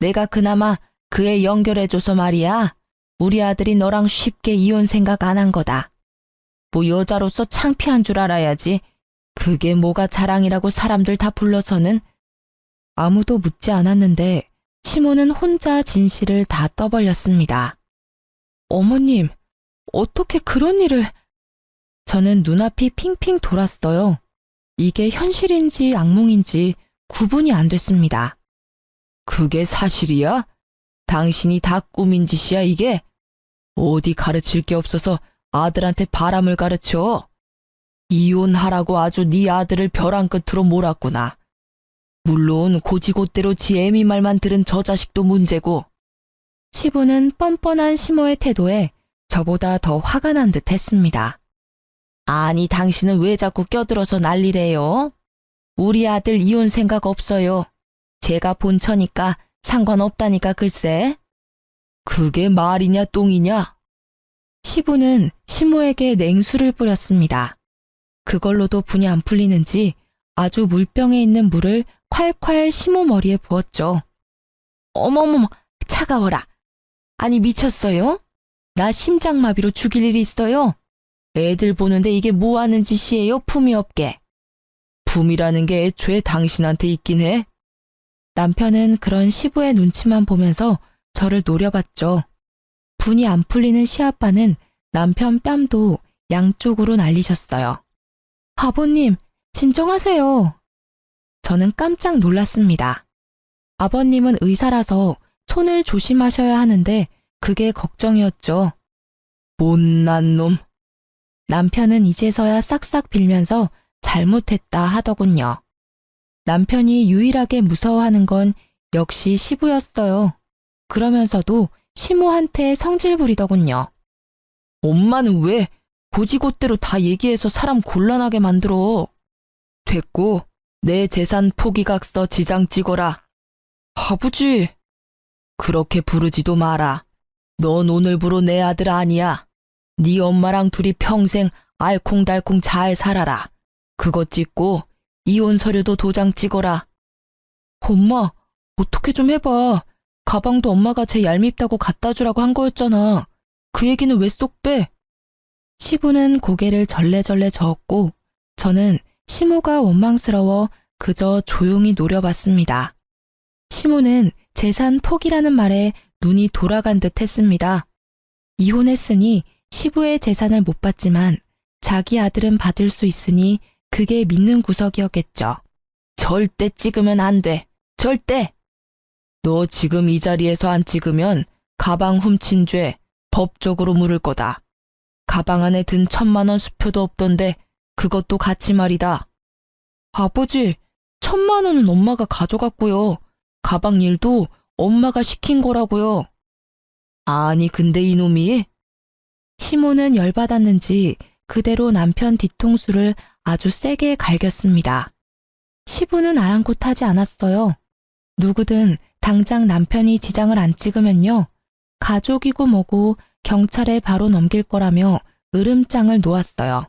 내가 그나마 그 애 연결해줘서 말이야. 우리 아들이 너랑 쉽게 이혼 생각 안 한 거다. 뭐 여자로서 창피한 줄 알아야지. 그게 뭐가 자랑이라고 사람들 다 불러서는. 아무도 묻지 않았는데 시모는 혼자 진실을 다 떠벌렸습니다. 어머님, 어떻게 그런 일을... 저는 눈앞이 핑핑 돌았어요. 이게 현실인지 악몽인지 구분이 안 됐습니다. 그게 사실이야? 당신이 다 꾸민 짓이야 이게? 어디 가르칠 게 없어서 아들한테 바람을 가르쳐? 이혼하라고 아주 네 아들을 벼랑 끝으로 몰았구나. 물론 고지곳대로 지 애미 말만 들은 저 자식도 문제고. 시부는 뻔뻔한 시모의 태도에 저보다 더 화가 난 듯 했습니다. 아니 당신은 왜 자꾸 껴들어서 난리래요? 우리 아들 이혼 생각 없어요. 제가 본처니까 상관없다니까 글쎄. 그게 말이냐 똥이냐? 시부는 시모에게 냉수를 뿌렸습니다. 그걸로도 분이 안 풀리는지 아주 물병에 있는 물을 콸콸 시모 머리에 부었죠. 어머머머, 차가워라. 아니 미쳤어요? 나 심장마비로 죽일 일이 있어요? 애들 보는데 이게 뭐 하는 짓이에요, 품이 없게. 품이라는 게 애초에 당신한테 있긴 해. 남편은 그런 시부의 눈치만 보면서 저를 노려봤죠. 분이 안 풀리는 시아빠는 남편 뺨도 양쪽으로 날리셨어요. 아버님, 진정하세요. 저는 깜짝 놀랐습니다. 아버님은 의사라서 손을 조심하셔야 하는데 그게 걱정이었죠. 못난 놈. 남편은 이제서야 싹싹 빌면서 잘못했다 하더군요. 남편이 유일하게 무서워하는 건 역시 시부였어요. 그러면서도 시모한테 성질 부리더군요. 엄마는 왜 고지곳대로 다 얘기해서 사람 곤란하게 만들어. 됐고 내 재산 포기각서 지장 찍어라. 아버지. 그렇게 부르지도 마라. 넌 오늘부로 내 아들 아니야. 네 엄마랑 둘이 평생 알콩달콩 잘 살아라. 그거 찍고 이혼 서류도 도장 찍어라. 엄마, 어떻게 좀 해봐. 가방도 엄마가 제 얄밉다고 갖다 주라고 한 거였잖아. 그 얘기는 왜 쏙 빼? 시부는 고개를 절레절레 저었고 저는 시모가 원망스러워 그저 조용히 노려봤습니다. 시모는 재산 포기라는 말에 눈이 돌아간 듯 했습니다. 이혼했으니 시부의 재산을 못 받지만 자기 아들은 받을 수 있으니 그게 믿는 구석이었겠죠. 절대 찍으면 안 돼. 절대! 너 지금 이 자리에서 안 찍으면 가방 훔친 죄 법적으로 물을 거다. 가방 안에 든 1,000만 원 수표도 없던데 그것도 같이 말이다. 아버지, 1,000만 원은 엄마가 가져갔고요. 가방 일도 엄마가 시킨 거라고요. 아니 근데 이놈이? 시모는 열받았는지 그대로 남편 뒤통수를 아주 세게 갈겼습니다. 시부는 아랑곳하지 않았어요. 누구든 당장 남편이 지장을 안 찍으면요. 가족이고 뭐고 경찰에 바로 넘길 거라며 으름장을 놓았어요.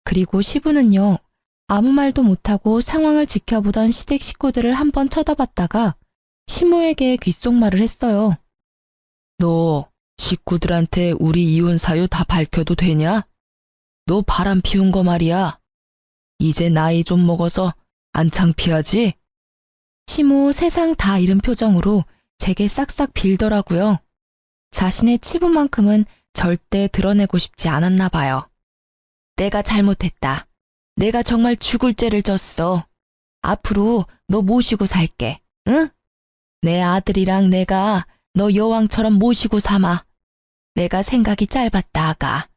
그리고 시부는요. 아무 말도 못하고 상황을 지켜보던 시댁 식구들을 한번 쳐다봤다가 시모에게 귓속말을 했어요. 너 식구들한테 우리 이혼 사유 다 밝혀도 되냐? 너 바람 피운 거 말이야. 이제 나이 좀 먹어서 안 창피하지? 시모 세상 다 잃은 표정으로 제게 싹싹 빌더라고요. 자신의 치부만큼은 절대 드러내고 싶지 않았나 봐요. 내가 잘못했다. 내가 정말 죽을 죄를 졌어. 앞으로 너 모시고 살게. 응? 내 아들이랑 내가 너 여왕처럼 모시고 삼아. 내가 생각이 짧았다, 아가.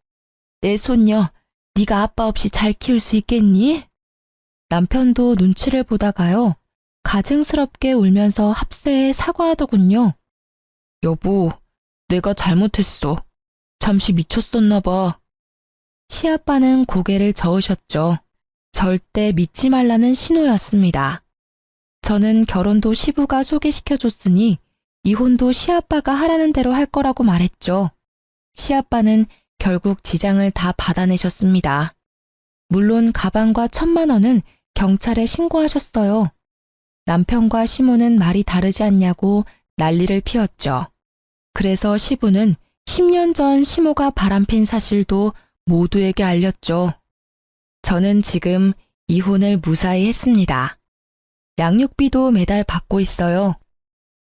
내 손녀, 네가 아빠 없이 잘 키울 수 있겠니? 남편도 눈치를 보다가요. 가증스럽게 울면서 합세에 사과하더군요. 여보, 내가 잘못했어. 잠시 미쳤었나 봐. 시아빠는 고개를 저으셨죠. 절대 믿지 말라는 신호였습니다. 저는 결혼도 시부가 소개시켜줬으니 이혼도 시아빠가 하라는 대로 할 거라고 말했죠. 시아빠는 결국 지장을 다 받아내셨습니다. 물론 가방과 1,000만 원은 경찰에 신고하셨어요. 남편과 시모는 말이 다르지 않냐고 난리를 피웠죠. 그래서 시부는 10년 전 시모가 바람핀 사실도 모두에게 알렸죠. 저는 지금 이혼을 무사히 했습니다. 양육비도 매달 받고 있어요.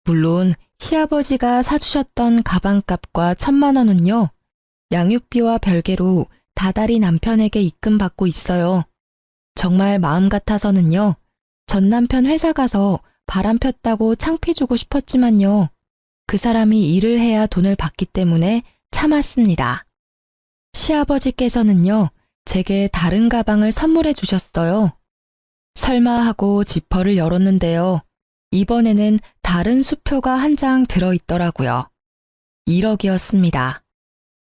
물론 시아버지가 사주셨던 가방값과 1,000만 원은요. 양육비와 별개로 다달이 남편에게 입금받고 있어요. 정말 마음 같아서는요. 전 남편 회사 가서 바람 폈다고 창피 주고 싶었지만요. 그 사람이 일을 해야 돈을 받기 때문에 참았습니다. 시아버지께서는요. 제게 다른 가방을 선물해 주셨어요. 설마 하고 지퍼를 열었는데요. 이번에는 다른 수표가 한 장 들어있더라고요. 1억이었습니다.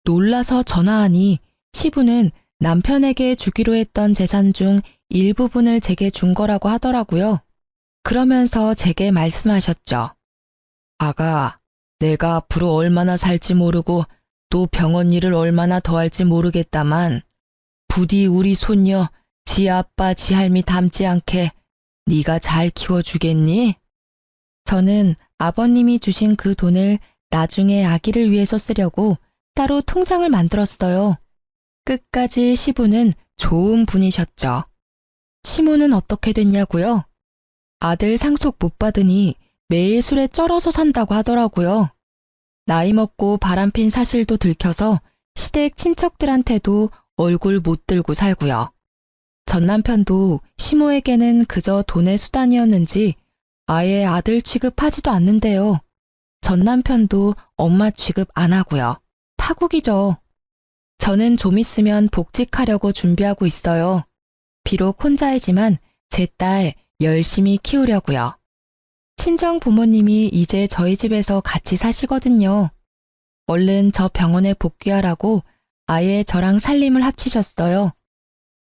놀라서 전화하니 시부는 남편에게 주기로 했던 재산 중 일부분을 제게 준 거라고 하더라고요. 그러면서 제게 말씀하셨죠. 아가, 내가 앞으로 얼마나 살지 모르고 또 병원 일을 얼마나 더 할지 모르겠다만 부디 우리 손녀 지 아빠 지 할미 닮지 않게 네가 잘 키워주겠니? 저는 아버님이 주신 그 돈을 나중에 아기를 위해서 쓰려고 따로 통장을 만들었어요. 끝까지 시부는 좋은 분이셨죠. 시모는 어떻게 됐냐고요? 아들 상속 못 받으니 매일 술에 쩔어서 산다고 하더라고요. 나이 먹고 바람핀 사실도 들켜서 시댁 친척들한테도 얼굴 못 들고 살고요. 전 남편도 시모에게는 그저 돈의 수단이었는지 아예 아들 취급하지도 않는데요. 전 남편도 엄마 취급 안 하고요. 파국이죠. 저는 좀 있으면 복직하려고 준비하고 있어요. 비록 혼자이지만 제 딸 열심히 키우려고요. 친정 부모님이 이제 저희 집에서 같이 사시거든요. 얼른 저 병원에 복귀하라고 아예 저랑 살림을 합치셨어요.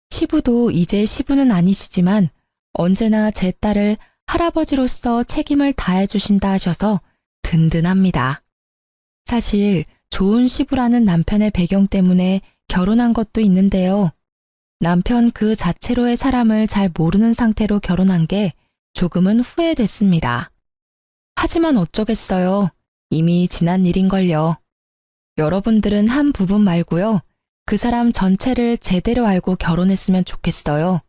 시부도 이제 시부는 아니시지만 언제나 제 딸을 할아버지로서 책임을 다해 주신다 하셔서 든든합니다. 사실 좋은 시부라는 남편의 배경 때문에 결혼한 것도 있는데요. 남편 그 자체로의 사람을 잘 모르는 상태로 결혼한 게 조금은 후회됐습니다. 하지만 어쩌겠어요. 이미 지난 일인걸요. 여러분들은 한 부분 말고요. 그 사람 전체를 제대로 알고 결혼했으면 좋겠어요.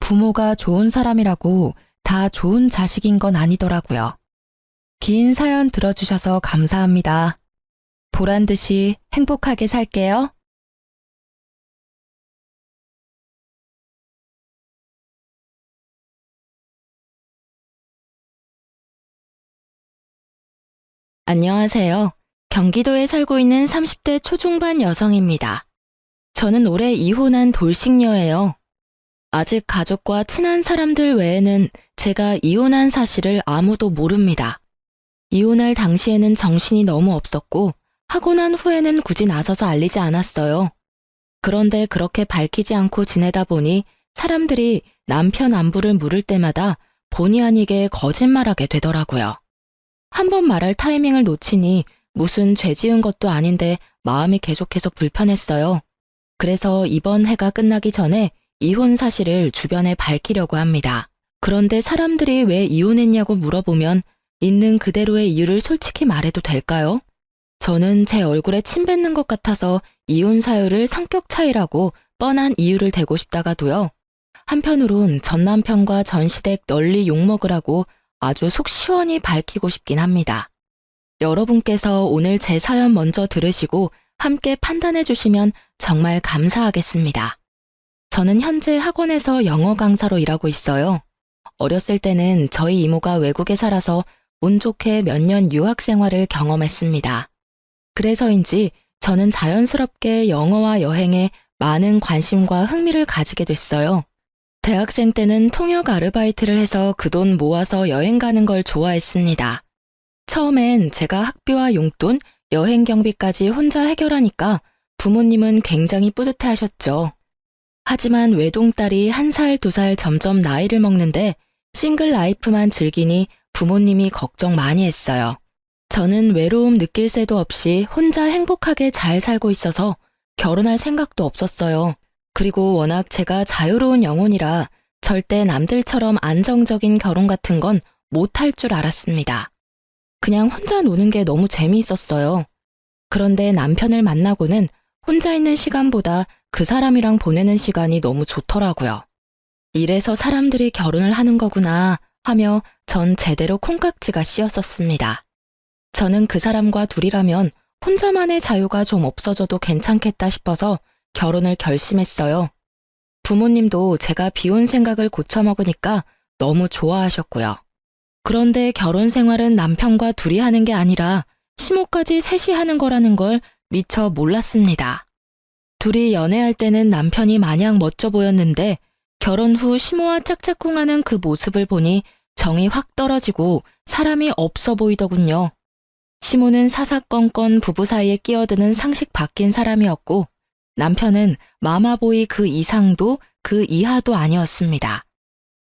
부모가 좋은 사람이라고 다 좋은 자식인 건 아니더라고요. 긴 사연 들어주셔서 감사합니다. 보란 듯이 행복하게 살게요. 안녕하세요. 경기도에 살고 있는 30대 초중반 여성입니다. 저는 올해 이혼한 돌싱녀예요. 아직 가족과 친한 사람들 외에는 제가 이혼한 사실을 아무도 모릅니다. 이혼할 당시에는 정신이 너무 없었고 하고 난 후에는 굳이 나서서 알리지 않았어요. 그런데 그렇게 밝히지 않고 지내다 보니 사람들이 남편 안부를 물을 때마다 본의 아니게 거짓말하게 되더라고요. 한 번 말할 타이밍을 놓치니 무슨 죄 지은 것도 아닌데 마음이 계속해서 불편했어요. 그래서 이번 해가 끝나기 전에 이혼 사실을 주변에 밝히려고 합니다. 그런데 사람들이 왜 이혼했냐고 물어보면 있는 그대로의 이유를 솔직히 말해도 될까요? 저는 제 얼굴에 침 뱉는 것 같아서 이혼 사유를 성격 차이라고 뻔한 이유를 대고 싶다가도요. 한편으론 전 남편과 전 시댁 널리 욕먹으라고 아주 속 시원히 밝히고 싶긴 합니다. 여러분께서 오늘 제 사연 먼저 들으시고 함께 판단해 주시면 정말 감사하겠습니다. 저는 현재 학원에서 영어 강사로 일하고 있어요. 어렸을 때는 저희 이모가 외국에 살아서 운 좋게 몇 년 유학 생활을 경험했습니다. 그래서인지 저는 자연스럽게 영어와 여행에 많은 관심과 흥미를 가지게 됐어요. 대학생 때는 통역 아르바이트를 해서 그 돈 모아서 여행 가는 걸 좋아했습니다. 처음엔 제가 학비와 용돈, 여행 경비까지 혼자 해결하니까 부모님은 굉장히 뿌듯해 하셨죠. 하지만 외동딸이 1살, 2살 점점 나이를 먹는데 싱글 라이프만 즐기니 부모님이 걱정 많이 했어요. 저는 외로움 느낄 새도 없이 혼자 행복하게 잘 살고 있어서 결혼할 생각도 없었어요. 그리고 워낙 제가 자유로운 영혼이라 절대 남들처럼 안정적인 결혼 같은 건 못할 줄 알았습니다. 그냥 혼자 노는 게 너무 재미있었어요. 그런데 남편을 만나고는 혼자 있는 시간보다 그 사람이랑 보내는 시간이 너무 좋더라고요. 이래서 사람들이 결혼을 하는 거구나 하며 전 제대로 콩깍지가 씌었었습니다. 저는 그 사람과 둘이라면 혼자만의 자유가 좀 없어져도 괜찮겠다 싶어서 결혼을 결심했어요. 부모님도 제가 비혼 생각을 고쳐먹으니까 너무 좋아하셨고요. 그런데 결혼 생활은 남편과 둘이 하는 게 아니라 시모까지 셋이 하는 거라는 걸 미처 몰랐습니다. 둘이 연애할 때는 남편이 마냥 멋져 보였는데 결혼 후 시모와 짝짝꿍하는 그 모습을 보니 정이 확 떨어지고 사람이 없어 보이더군요. 시모는 사사건건 부부 사이에 끼어드는 상식 바뀐 사람이었고 남편은 마마보이 그 이상도 그 이하도 아니었습니다.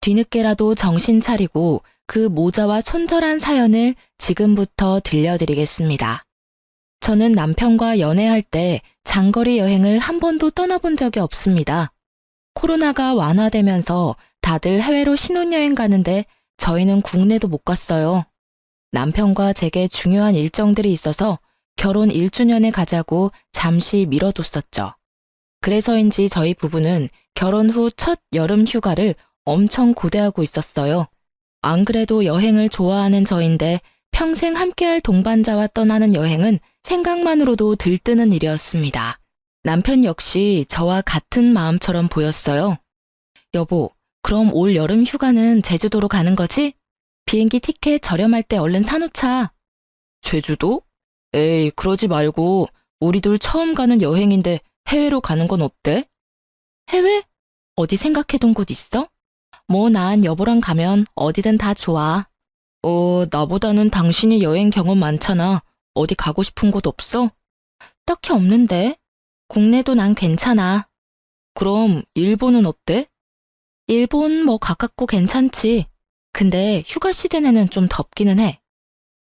뒤늦게라도 정신 차리고 그 모자와 손절한 사연을 지금부터 들려드리겠습니다. 저는 남편과 연애할 때 장거리 여행을 한 번도 떠나본 적이 없습니다. 코로나가 완화되면서 다들 해외로 신혼여행 가는데 저희는 국내도 못 갔어요. 남편과 제게 중요한 일정들이 있어서 결혼 1주년에 가자고 잠시 미뤄뒀었죠. 그래서인지 저희 부부는 결혼 후 첫 여름 휴가를 엄청 고대하고 있었어요. 안 그래도 여행을 좋아하는 저인데 평생 함께할 동반자와 떠나는 여행은 생각만으로도 들뜨는 일이었습니다. 남편 역시 저와 같은 마음처럼 보였어요. 여보, 그럼 올 여름 휴가는 제주도로 가는 거지? 비행기 티켓 저렴할 때 얼른 사놓자. 제주도? 에이, 그러지 말고 우리 둘 처음 가는 여행인데 해외로 가는 건 어때? 해외? 어디 생각해둔 곳 있어? 뭐 난 여보랑 가면 어디든 다 좋아. 나보다는 당신이 여행 경험 많잖아. 어디 가고 싶은 곳 없어? 딱히 없는데. 국내도 난 괜찮아. 그럼 일본은 어때? 일본 뭐 가깝고 괜찮지. 근데 휴가 시즌에는 좀 덥기는 해.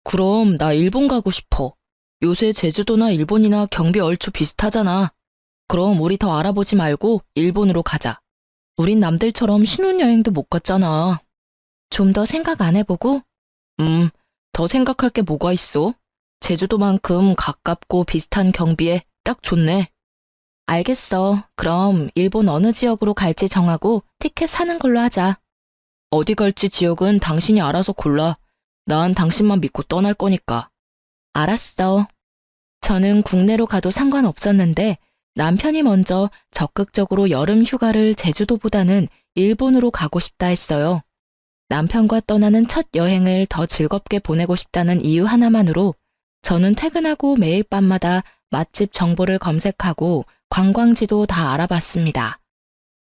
그럼 나 일본 가고 싶어. 요새 제주도나 일본이나 경비 얼추 비슷하잖아. 그럼 우리 더 알아보지 말고 일본으로 가자. 우린 남들처럼 신혼여행도 못 갔잖아. 좀 더 생각 안 해보고? 더 생각할 게 뭐가 있어? 제주도만큼 가깝고 비슷한 경비에 딱 좋네. 알겠어. 그럼 일본 어느 지역으로 갈지 정하고 티켓 사는 걸로 하자. 어디 갈지 지역은 당신이 알아서 골라. 난 당신만 믿고 떠날 거니까. 알았어. 저는 국내로 가도 상관없었는데 남편이 먼저 적극적으로 여름 휴가를 제주도보다는 일본으로 가고 싶다 했어요. 남편과 떠나는 첫 여행을 더 즐겁게 보내고 싶다는 이유 하나만으로 저는 퇴근하고 매일 밤마다 맛집 정보를 검색하고 관광지도 다 알아봤습니다.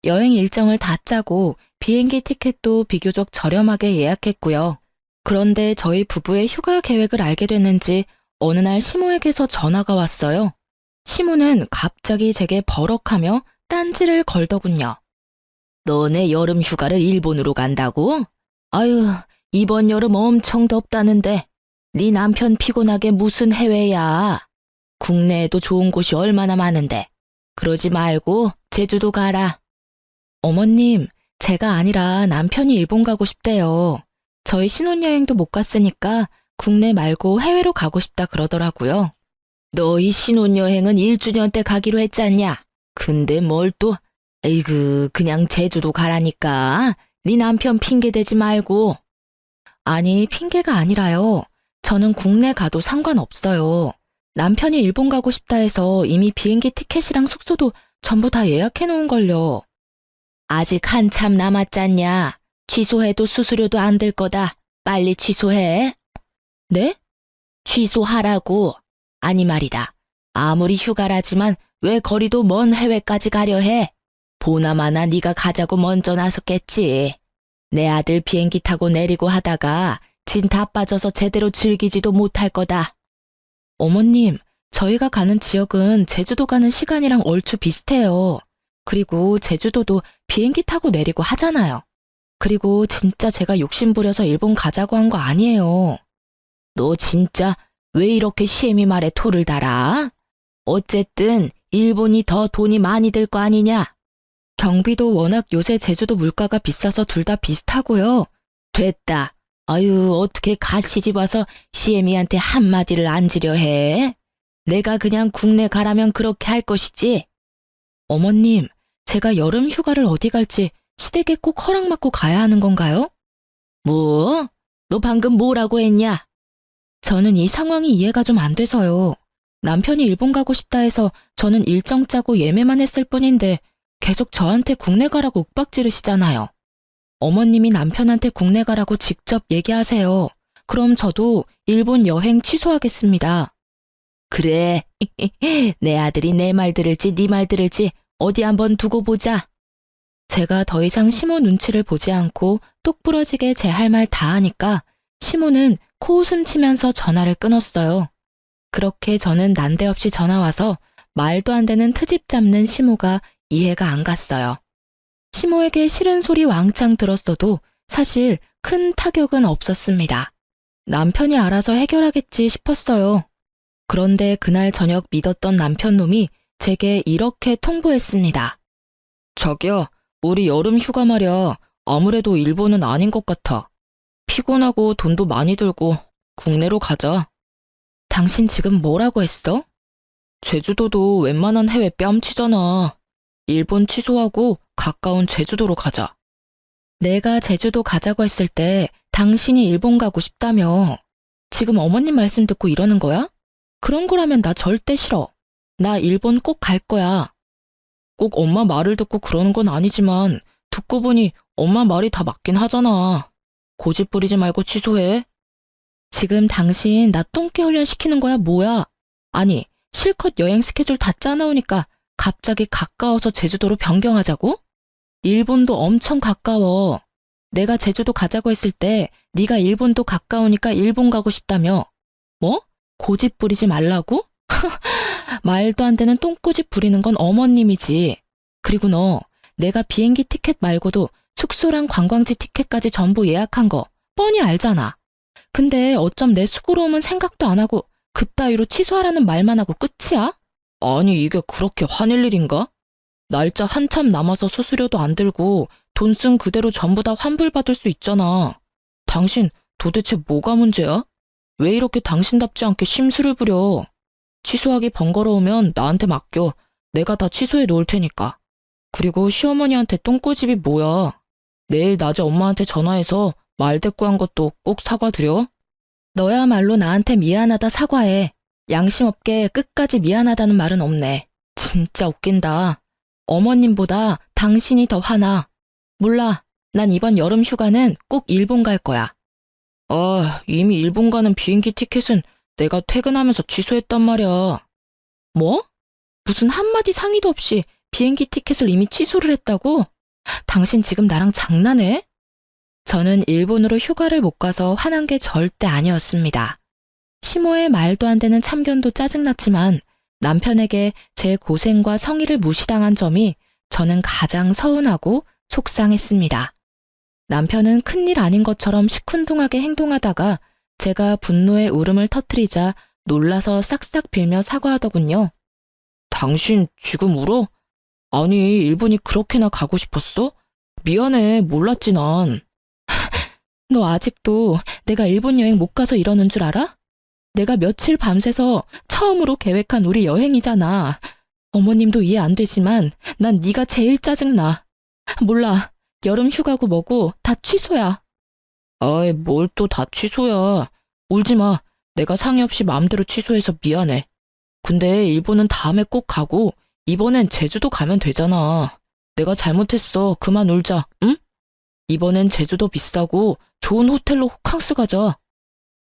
여행 일정을 다 짜고 비행기 티켓도 비교적 저렴하게 예약했고요. 그런데 저희 부부의 휴가 계획을 알게 됐는지 어느 날 시모에게서 전화가 왔어요. 시모는 갑자기 제게 버럭하며 딴지를 걸더군요. 너네 여름 휴가를 일본으로 간다고? 아유, 이번 여름 엄청 덥다는데 네 남편 피곤하게 무슨 해외야. 국내에도 좋은 곳이 얼마나 많은데. 그러지 말고 제주도 가라. 어머님, 제가 아니라 남편이 일본 가고 싶대요. 저희 신혼여행도 못 갔으니까 국내 말고 해외로 가고 싶다 그러더라고요. 너희 신혼여행은 1주년 때 가기로 했잖냐? 근데 뭘 또, 에이그, 그냥 제주도 가라니까. 네 남편 핑계 대지 말고. 아니, 핑계가 아니라요. 저는 국내 가도 상관없어요. 남편이 일본 가고 싶다 해서 이미 비행기 티켓이랑 숙소도 전부 다 예약해 놓은걸요. 아직 한참 남았잖냐. 취소해도 수수료도 안 들 거다. 빨리 취소해. 네? 취소하라고. 아니 말이다. 아무리 휴가라지만 왜 거리도 먼 해외까지 가려 해? 보나마나 네가 가자고 먼저 나섰겠지. 내 아들 비행기 타고 내리고 하다가 진 다 빠져서 제대로 즐기지도 못할 거다. 어머님, 저희가 가는 지역은 제주도 가는 시간이랑 얼추 비슷해요. 그리고 제주도도 비행기 타고 내리고 하잖아요. 그리고 진짜 제가 욕심부려서 일본 가자고 한 거 아니에요. 너 진짜 왜 이렇게 시애미 말에 토를 달아? 어쨌든 일본이 더 돈이 많이 들 거 아니냐? 경비도 워낙 요새 제주도 물가가 비싸서 둘 다 비슷하고요. 됐다. 아유, 어떻게 가시집 와서 시애미한테 한마디를 안 지려 해? 내가 그냥 국내 가라면 그렇게 할 것이지. 어머님, 제가 여름 휴가를 어디 갈지 시댁에 꼭 허락받고 가야 하는 건가요? 뭐? 너 방금 뭐라고 했냐? 저는 이 상황이 이해가 좀 안 돼서요. 남편이 일본 가고 싶다 해서 저는 일정 짜고 예매만 했을 뿐인데 계속 저한테 국내 가라고 윽박 지르시잖아요. 어머님이 남편한테 국내 가라고 직접 얘기하세요. 그럼 저도 일본 여행 취소하겠습니다. 그래, 내 아들이 내 말 들을지 네 말 들을지 어디 한번 두고 보자. 제가 더 이상 시모 눈치를 보지 않고 똑부러지게 제 할 말 다 하니까 시모는 코웃음 치면서 전화를 끊었어요. 그렇게 저는 난데없이 전화와서 말도 안 되는 트집 잡는 시모가 이해가 안 갔어요. 시모에게 싫은 소리 왕창 들었어도 사실 큰 타격은 없었습니다. 남편이 알아서 해결하겠지 싶었어요. 그런데 그날 저녁 믿었던 남편 놈이 제게 이렇게 통보했습니다. 자기야, 우리 여름 휴가 말이야. 아무래도 일본은 아닌 것 같아. 피곤하고 돈도 많이 들고 국내로 가자. 당신 지금 뭐라고 했어? 제주도도 웬만한 해외 뺨치잖아. 일본 취소하고 가까운 제주도로 가자. 내가 제주도 가자고 했을 때 당신이 일본 가고 싶다며. 지금 어머님 말씀 듣고 이러는 거야? 그런 거라면 나 절대 싫어. 나 일본 꼭 갈 거야. 꼭 엄마 말을 듣고 그러는 건 아니지만 듣고 보니 엄마 말이 다 맞긴 하잖아. 고집 부리지 말고 취소해. 지금 당신 나 똥개 훈련 시키는 거야 뭐야? 아니 실컷 여행 스케줄 다 짜놓으니까 갑자기 가까워서 제주도로 변경하자고? 일본도 엄청 가까워. 내가 제주도 가자고 했을 때 네가 일본도 가까우니까 일본 가고 싶다며. 뭐? 고집 부리지 말라고? 말도 안 되는 똥꼬집 부리는 건 어머님이지. 그리고 너 내가 비행기 티켓 말고도 숙소랑 관광지 티켓까지 전부 예약한 거 뻔히 알잖아. 근데 어쩜 내 수고로움은 생각도 안 하고 그따위로 취소하라는 말만 하고 끝이야? 아니 이게 그렇게 화낼 일인가? 날짜 한참 남아서 수수료도 안 들고 돈 쓴 그대로 전부 다 환불받을 수 있잖아. 당신 도대체 뭐가 문제야? 왜 이렇게 당신답지 않게 심술을 부려? 취소하기 번거로우면 나한테 맡겨. 내가 다 취소해 놓을 테니까. 그리고 시어머니한테 똥꼬집이 뭐야? 내일 낮에 엄마한테 전화해서 말대꾸한 것도 꼭 사과드려. 너야말로 나한테 미안하다 사과해. 양심 없게 끝까지 미안하다는 말은 없네. 진짜 웃긴다. 어머님보다 당신이 더 화나. 몰라. 난 이번 여름 휴가는 꼭 일본 갈 거야. 이미 일본 가는 비행기 티켓은 내가 퇴근하면서 취소했단 말이야. 뭐? 무슨 한마디 상의도 없이 비행기 티켓을 이미 취소를 했다고? 당신 지금 나랑 장난해? 저는 일본으로 휴가를 못 가서 화난 게 절대 아니었습니다. 시모의 말도 안 되는 참견도 짜증났지만 남편에게 제 고생과 성의를 무시당한 점이 저는 가장 서운하고 속상했습니다. 남편은 큰일 아닌 것처럼 시큰둥하게 행동하다가 제가 분노의 울음을 터뜨리자 놀라서 싹싹 빌며 사과하더군요. 당신 지금 울어? 아니, 일본이 그렇게나 가고 싶었어? 미안해, 몰랐지 난. 너 아직도 내가 일본 여행 못 가서 이러는 줄 알아? 내가 며칠 밤새서 처음으로 계획한 우리 여행이잖아. 어머님도 이해 안 되지만 난 네가 제일 짜증나. 몰라, 여름 휴가고 뭐고 다 취소야. 아이, 뭘 또 다 취소야. 울지 마. 내가 상의 없이 마음대로 취소해서 미안해. 근데 일본은 다음에 꼭 가고 이번엔 제주도 가면 되잖아. 내가 잘못했어. 그만 울자, 응? 이번엔 제주도 비싸고 좋은 호텔로 호캉스 가자.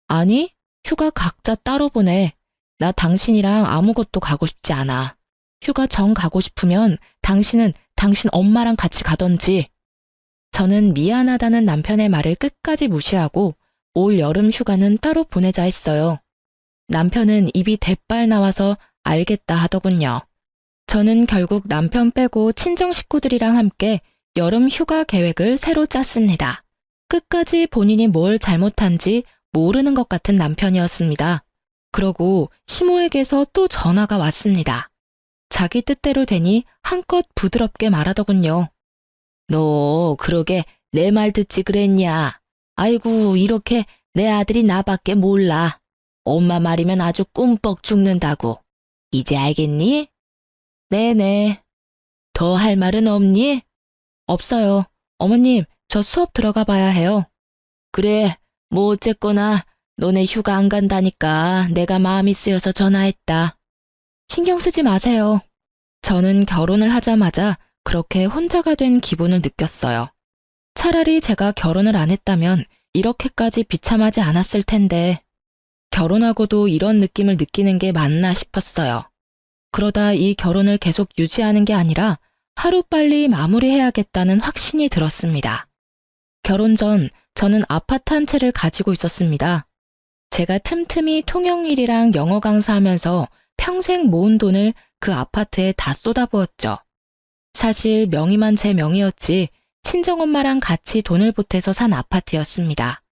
아니, 휴가 각자 따로 보내. 나 당신이랑 아무것도 가고 싶지 않아. 휴가 정 가고 싶으면 당신은 당신 엄마랑 같이 가던지. 저는 미안하다는 남편의 말을 끝까지 무시하고 올 여름 휴가는 따로 보내자 했어요. 남편은 입이 대빨 나와서 알겠다 하더군요. 저는 결국 남편 빼고 친정 식구들이랑 함께 여름 휴가 계획을 새로 짰습니다. 끝까지 본인이 뭘 잘못한지 모르는 것 같은 남편이었습니다. 그러고 시모에게서 또 전화가 왔습니다. 자기 뜻대로 되니 한껏 부드럽게 말하더군요. 너 그러게 내 말 듣지 그랬냐? 아이고, 이렇게 내 아들이 나밖에 몰라. 엄마 말이면 아주 꿈뻑 죽는다고. 이제 알겠니? 네네. 더 할 말은 없니? 없어요. 어머님, 저 수업 들어가 봐야 해요. 그래, 뭐 어쨌거나 너네 휴가 안 간다니까 내가 마음이 쓰여서 전화했다. 신경 쓰지 마세요. 저는 결혼을 하자마자 그렇게 혼자가 된 기분을 느꼈어요. 차라리 제가 결혼을 안 했다면 이렇게까지 비참하지 않았을 텐데 결혼하고도 이런 느낌을 느끼는 게 맞나 싶었어요. 그러다 이 결혼을 계속 유지하는 게 아니라 하루빨리 마무리해야겠다는 확신이 들었습니다. 결혼 전 저는 아파트 한 채를 가지고 있었습니다. 제가 틈틈이 통영일이랑 영어 강사하면서 평생 모은 돈을 그 아파트에 다 쏟아부었죠. 사실 명의만 제 명의였지 친정엄마랑 같이 돈을 보태서 산 아파트였습니다.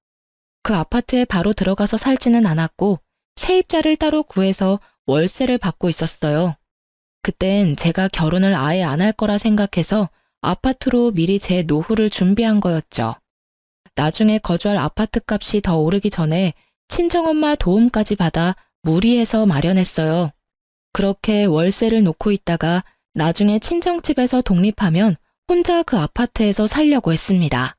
그 아파트에 바로 들어가서 살지는 않았고 세입자를 따로 구해서 월세를 받고 있었어요. 그땐 제가 결혼을 아예 안 할 거라 생각해서 아파트로 미리 제 노후를 준비한 거였죠. 나중에 거주할 아파트 값이 더 오르기 전에 친정엄마 도움까지 받아 무리해서 마련했어요. 그렇게 월세를 놓고 있다가 나중에 친정집에서 독립하면 혼자 그 아파트에서 살려고 했습니다.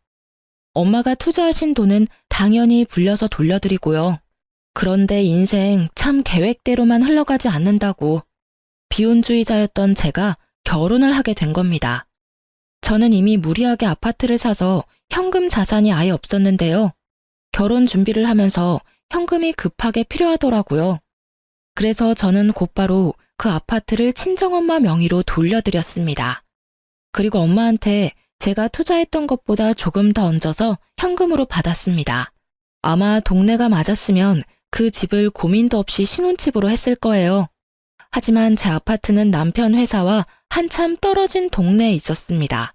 엄마가 투자하신 돈은 당연히 불려서 돌려드리고요. 그런데 인생 참 계획대로만 흘러가지 않는다고 비혼주의자였던 제가 결혼을 하게 된 겁니다. 저는 이미 무리하게 아파트를 사서 현금 자산이 아예 없었는데요. 결혼 준비를 하면서 현금이 급하게 필요하더라고요. 그래서 저는 곧바로 그 아파트를 친정엄마 명의로 돌려드렸습니다. 그리고 엄마한테 제가 투자했던 것보다 조금 더 얹어서 현금으로 받았습니다. 아마 동네가 맞았으면 그 집을 고민도 없이 신혼집으로 했을 거예요. 하지만 제 아파트는 남편 회사와 한참 떨어진 동네에 있었습니다.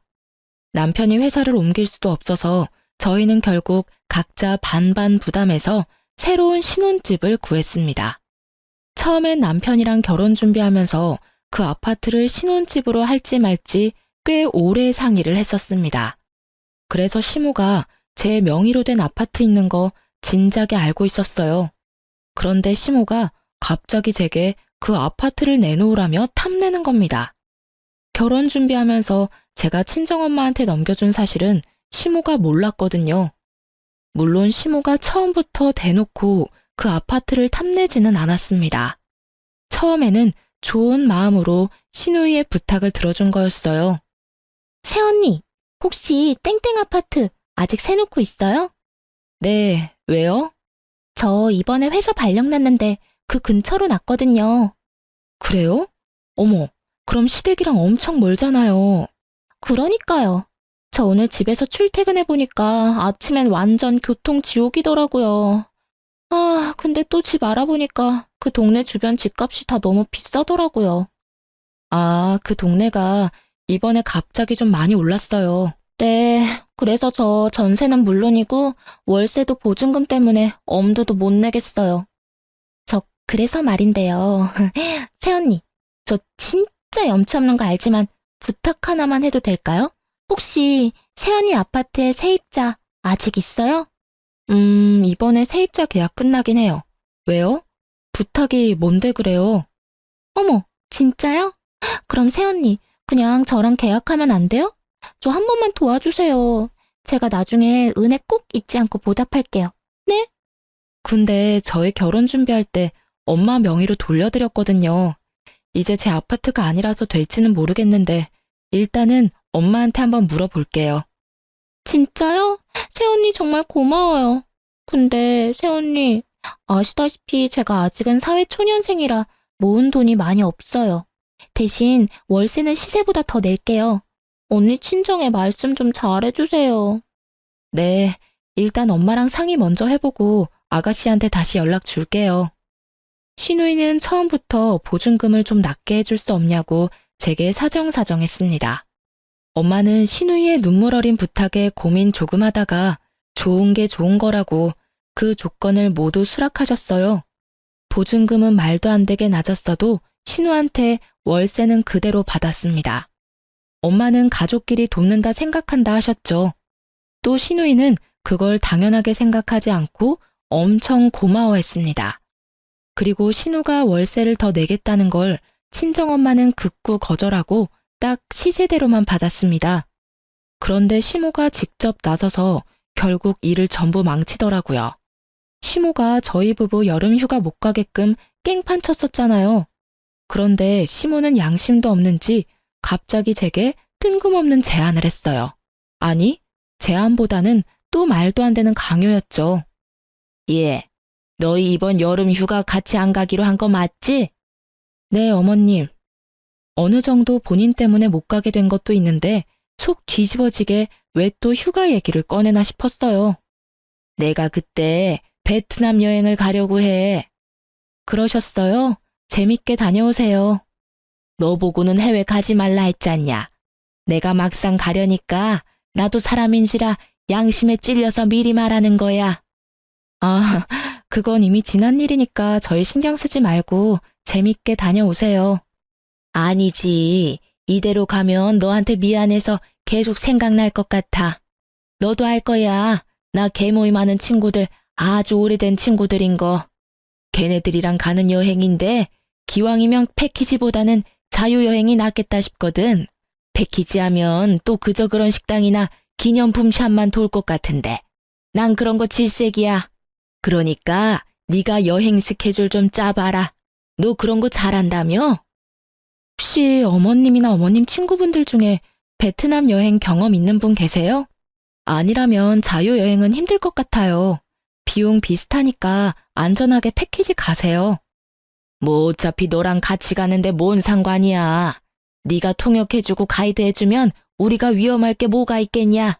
남편이 회사를 옮길 수도 없어서 저희는 결국 각자 반반 부담해서 새로운 신혼집을 구했습니다. 처음엔 남편이랑 결혼 준비하면서 그 아파트를 신혼집으로 할지 말지 꽤 오래 상의를 했었습니다. 그래서 시모가 제 명의로 된 아파트 있는 거 진작에 알고 있었어요. 그런데 시모가 갑자기 제게 그 아파트를 내놓으라며 탐내는 겁니다. 결혼 준비하면서 제가 친정엄마한테 넘겨준 사실은 시모가 몰랐거든요. 물론 시모가 처음부터 대놓고 그 아파트를 탐내지는 않았습니다. 처음에는 좋은 마음으로 신우이의 부탁을 들어준 거였어요. 새언니, 혹시 땡땡 아파트 아직 세놓고 있어요? 네, 왜요? 저 이번에 회사 발령 났는데 그 근처로 났거든요. 그래요? 어머, 그럼 시댁이랑 엄청 멀잖아요. 그러니까요. 저 오늘 집에서 출퇴근해보니까 아침엔 완전 교통 지옥이더라고요. 아, 근데 또 집 알아보니까 그 동네 주변 집값이 다 너무 비싸더라고요. 아, 그 동네가 이번에 갑자기 좀 많이 올랐어요. 네, 그래서 저 전세는 물론이고 월세도 보증금 때문에 엄두도 못 내겠어요. 저 그래서 말인데요. 새언니, 저 진짜 염치 없는 거 알지만 부탁 하나만 해도 될까요? 혹시 새언니 아파트에 세입자 아직 있어요? 이번에 세입자 계약 끝나긴 해요. 왜요? 부탁이 뭔데 그래요? 어머, 진짜요? 그럼 새언니, 그냥 저랑 계약하면 안 돼요? 저 한 번만 도와주세요. 제가 나중에 은혜 꼭 잊지 않고 보답할게요. 네? 근데 저희 결혼 준비할 때 엄마 명의로 돌려드렸거든요. 이제 제 아파트가 아니라서 될지는 모르겠는데 일단은 엄마한테 한번 물어볼게요. 진짜요? 새언니 정말 고마워요. 근데 새언니, 아시다시피 제가 아직은 사회초년생이라 모은 돈이 많이 없어요. 대신 월세는 시세보다 더 낼게요. 언니 친정에 말씀 좀 잘해주세요. 네, 일단 엄마랑 상의 먼저 해보고 아가씨한테 다시 연락 줄게요. 신우이는 처음부터 보증금을 좀 낮게 해줄 수 없냐고 제게 사정사정했습니다. 엄마는 신우이의 눈물 어린 부탁에 고민 조금 하다가 좋은 게 좋은 거라고 그 조건을 모두 수락하셨어요. 보증금은 말도 안 되게 낮았어도 신우한테 월세는 그대로 받았습니다. 엄마는 가족끼리 돕는다 생각한다 하셨죠. 또 신우이는 그걸 당연하게 생각하지 않고 엄청 고마워했습니다. 그리고 신우가 월세를 더 내겠다는 걸 친정엄마는 극구 거절하고 딱 시세대로만 받았습니다. 그런데 시모가 직접 나서서 결국 일을 전부 망치더라고요. 시모가 저희 부부 여름 휴가 못 가게끔 깽판 쳤었잖아요. 그런데 시모는 양심도 없는지 갑자기 제게 뜬금없는 제안을 했어요. 아니, 제안보다는 또 말도 안 되는 강요였죠. 예, 너희 이번 여름 휴가 같이 안 가기로 한 거 맞지? 네, 어머님. 어느 정도 본인 때문에 못 가게 된 것도 있는데 속 뒤집어지게 왜 또 휴가 얘기를 꺼내나 싶었어요. 내가 그때 베트남 여행을 가려고 해. 그러셨어요? 재밌게 다녀오세요. 너 보고는 해외 가지 말라 했잖냐. 내가 막상 가려니까 나도 사람인지라 양심에 찔려서 미리 말하는 거야. 아, 그건 이미 지난 일이니까 저희 신경 쓰지 말고 재밌게 다녀오세요. 아니지. 이대로 가면 너한테 미안해서 계속 생각날 것 같아. 너도 알 거야. 나 개모임 하는 친구들 아주 오래된 친구들인 거. 걔네들이랑 가는 여행인데 기왕이면 패키지보다는 자유여행이 낫겠다 싶거든. 패키지 하면 또 그저 그런 식당이나 기념품 샵만 돌 것 같은데. 난 그런 거 질색이야. 그러니까 네가 여행 스케줄 좀 짜봐라. 너 그런 거 잘한다며? 혹시 어머님이나 어머님 친구분들 중에 베트남 여행 경험 있는 분 계세요? 아니라면 자유여행은 힘들 것 같아요. 비용 비슷하니까 안전하게 패키지 가세요. 뭐 어차피 너랑 같이 가는데 뭔 상관이야. 네가 통역해주고 가이드해주면 우리가 위험할 게 뭐가 있겠냐?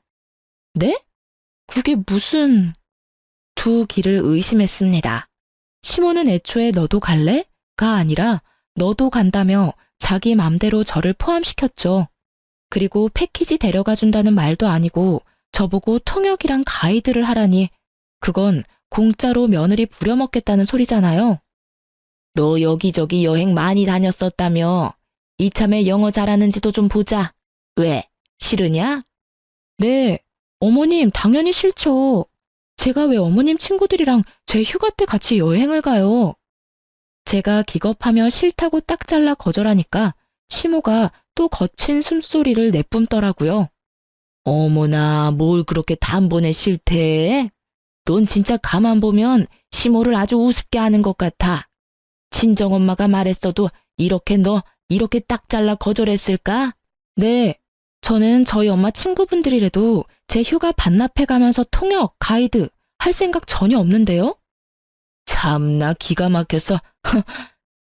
네? 그게 무슨... 두 길을 의심했습니다. 시모는 애초에 너도 갈래? 가 아니라 너도 간다며 자기 맘대로 저를 포함시켰죠. 그리고 패키지 데려가 준다는 말도 아니고 저보고 통역이랑 가이드를 하라니 그건 공짜로 며느리 부려먹겠다는 소리잖아요. 너 여기저기 여행 많이 다녔었다며. 이참에 영어 잘하는지도 좀 보자. 왜? 싫으냐? 네, 어머님 당연히 싫죠. 제가 왜 어머님 친구들이랑 제 휴가 때 같이 여행을 가요? 제가 기겁하며 싫다고 딱 잘라 거절하니까 시모가 또 거친 숨소리를 내뿜더라고요. 어머나, 뭘 그렇게 단번에 싫대? 넌 진짜 가만 보면 시모를 아주 우습게 하는 것 같아. 친정엄마가 말했어도 이렇게 딱 잘라 거절했을까? 네, 저는 저희 엄마 친구분들이라도 제 휴가 반납해가면서 통역, 가이드 할 생각 전혀 없는데요? 참나 기가 막혀서.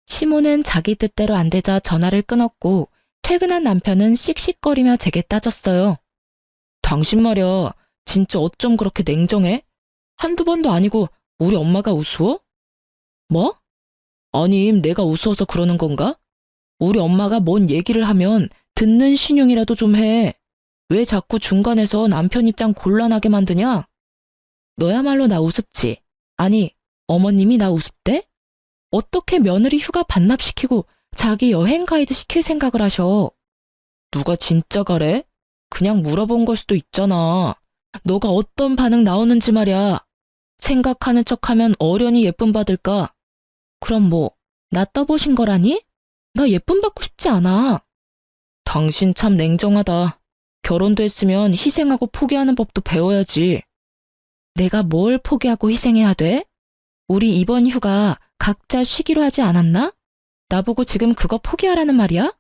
시모는 자기 뜻대로 안 되자 전화를 끊었고 퇴근한 남편은 씩씩거리며 제게 따졌어요. 당신 말이야, 진짜 어쩜 그렇게 냉정해? 한두 번도 아니고 우리 엄마가 우스워? 뭐? 아님 내가 우스워서 그러는 건가? 우리 엄마가 뭔 얘기를 하면 듣는 신용이라도 좀 해. 왜 자꾸 중간에서 남편 입장 곤란하게 만드냐? 너야말로 나 우습지. 아니, 어머님이 나 우습대? 어떻게 며느리 휴가 반납시키고 자기 여행 가이드 시킬 생각을 하셔? 누가 진짜 가래? 그냥 물어본 걸 수도 있잖아. 너가 어떤 반응 나오는지 말이야. 생각하는 척하면 어련히 예쁨 받을까? 그럼 뭐, 나 떠보신 거라니? 나 예쁨 받고 싶지 않아. 당신 참 냉정하다. 결혼도 했으면 희생하고 포기하는 법도 배워야지. 내가 뭘 포기하고 희생해야 돼? 우리 이번 휴가 각자 쉬기로 하지 않았나? 나보고 지금 그거 포기하라는 말이야?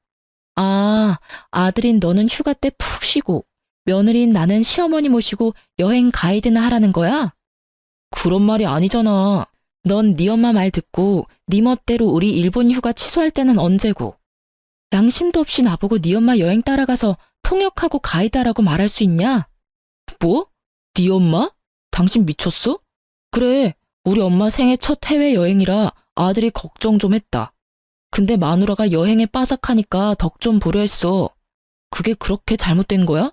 아, 아들인 너는 휴가 때 푹 쉬고 며느리인 나는 시어머니 모시고 여행 가이드나 하라는 거야? 그런 말이 아니잖아. 넌 네 엄마 말 듣고 네 멋대로 우리 일본 휴가 취소할 때는 언제고. 양심도 없이 나보고 네 엄마 여행 따라가서 통역하고 가이드하라고 말할 수 있냐? 뭐? 네 엄마? 당신 미쳤어? 그래, 우리 엄마 생애 첫 해외여행이라 아들이 걱정 좀 했다. 근데 마누라가 여행에 빠삭하니까 덕 좀 보려 했어. 그게 그렇게 잘못된 거야?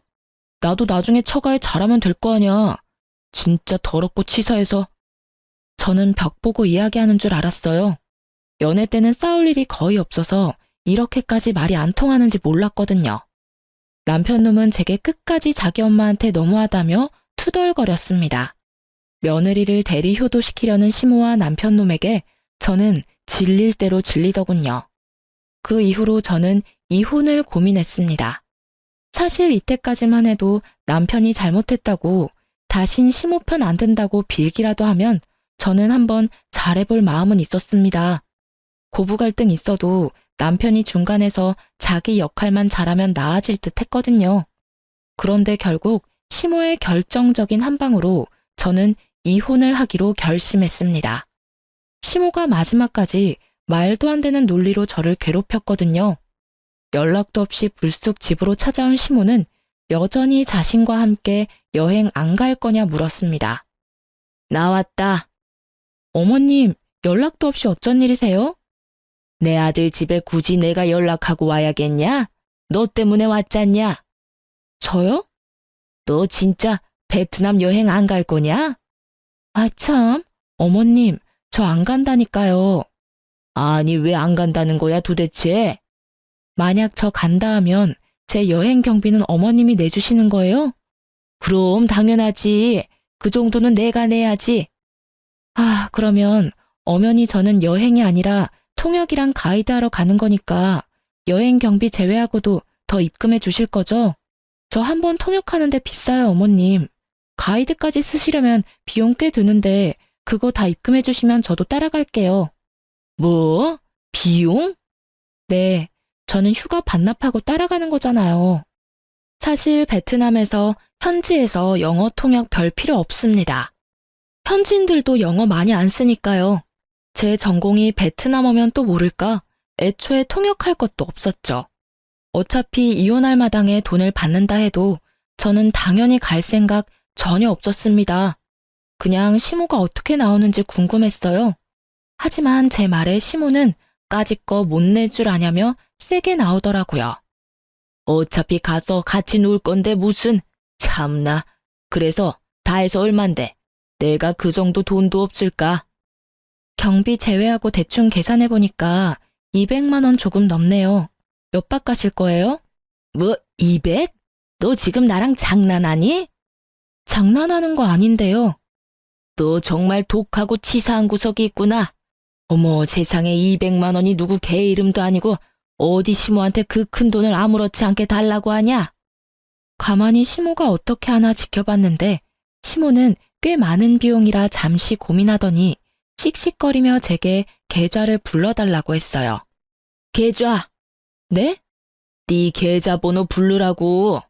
나도 나중에 처가에 잘하면 될 거 아니야. 진짜 더럽고 치사해서. 저는 벽 보고 이야기하는 줄 알았어요. 연애 때는 싸울 일이 거의 없어서 이렇게까지 말이 안 통하는지 몰랐거든요. 남편 놈은 제게 끝까지 자기 엄마한테 너무하다며 투덜거렸습니다. 며느리를 대리 효도시키려는 시모와 남편 놈에게 저는 질릴 대로 질리더군요. 그 이후로 저는 이혼을 고민했습니다. 사실 이때까지만 해도 남편이 잘못했다고 다신 시모 편 안 든다고 빌기라도 하면 저는 한번 잘해볼 마음은 있었습니다. 고부 갈등 있어도 남편이 중간에서 자기 역할만 잘하면 나아질 듯 했거든요. 그런데 결국 시모의 결정적인 한방으로 저는 이혼을 하기로 결심했습니다. 시모가 마지막까지 말도 안 되는 논리로 저를 괴롭혔거든요. 연락도 없이 불쑥 집으로 찾아온 시모는 여전히 자신과 함께 여행 안 갈 거냐 물었습니다. 나왔다. 어머님, 연락도 없이 어쩐 일이세요? 내 아들 집에 굳이 내가 연락하고 와야겠냐? 너 때문에 왔잖냐? 저요? 너 진짜 베트남 여행 안 갈 거냐? 아 참, 어머님, 저 안 간다니까요. 아니 왜 안 간다는 거야 도대체? 만약 저 간다 하면 제 여행 경비는 어머님이 내주시는 거예요? 그럼 당연하지. 그 정도는 내가 내야지. 아, 그러면 엄연히 저는 여행이 아니라 통역이랑 가이드하러 가는 거니까 여행 경비 제외하고도 더 입금해 주실 거죠? 저 한 번 통역하는데 비싸요, 어머님. 가이드까지 쓰시려면 비용 꽤 드는데 그거 다 입금해 주시면 저도 따라갈게요. 뭐? 비용? 네, 저는 휴가 반납하고 따라가는 거잖아요. 사실 베트남에서 현지에서 영어 통역 별 필요 없습니다. 현지인들도 영어 많이 안 쓰니까요. 제 전공이 베트남어면 또 모를까? 애초에 통역할 것도 없었죠. 어차피 이혼할 마당에 돈을 받는다 해도 저는 당연히 갈 생각 전혀 없었습니다. 그냥 시모가 어떻게 나오는지 궁금했어요. 하지만 제 말에 시모는 까짓거 못 낼 줄 아냐며 세게 나오더라고요. 어차피 가서 같이 놀 건데 무슨, 참나. 그래서 다 해서 얼만데 내가 그 정도 돈도 없을까? 경비 제외하고 대충 계산해보니까 200만 원 조금 넘네요. 몇 박 가실 거예요? 뭐 200? 너 지금 나랑 장난하니? 장난하는 거 아닌데요. 너 정말 독하고 치사한 구석이 있구나. 어머 세상에 200만 원이 누구 개 이름도 아니고 어디 시모한테 그 큰 돈을 아무렇지 않게 달라고 하냐? 가만히 시모가 어떻게 하나 지켜봤는데 시모는 꽤 많은 비용이라 잠시 고민하더니 씩씩거리며 제게 계좌를 불러달라고 했어요. 계좌? 네? 네 계좌번호 부르라고.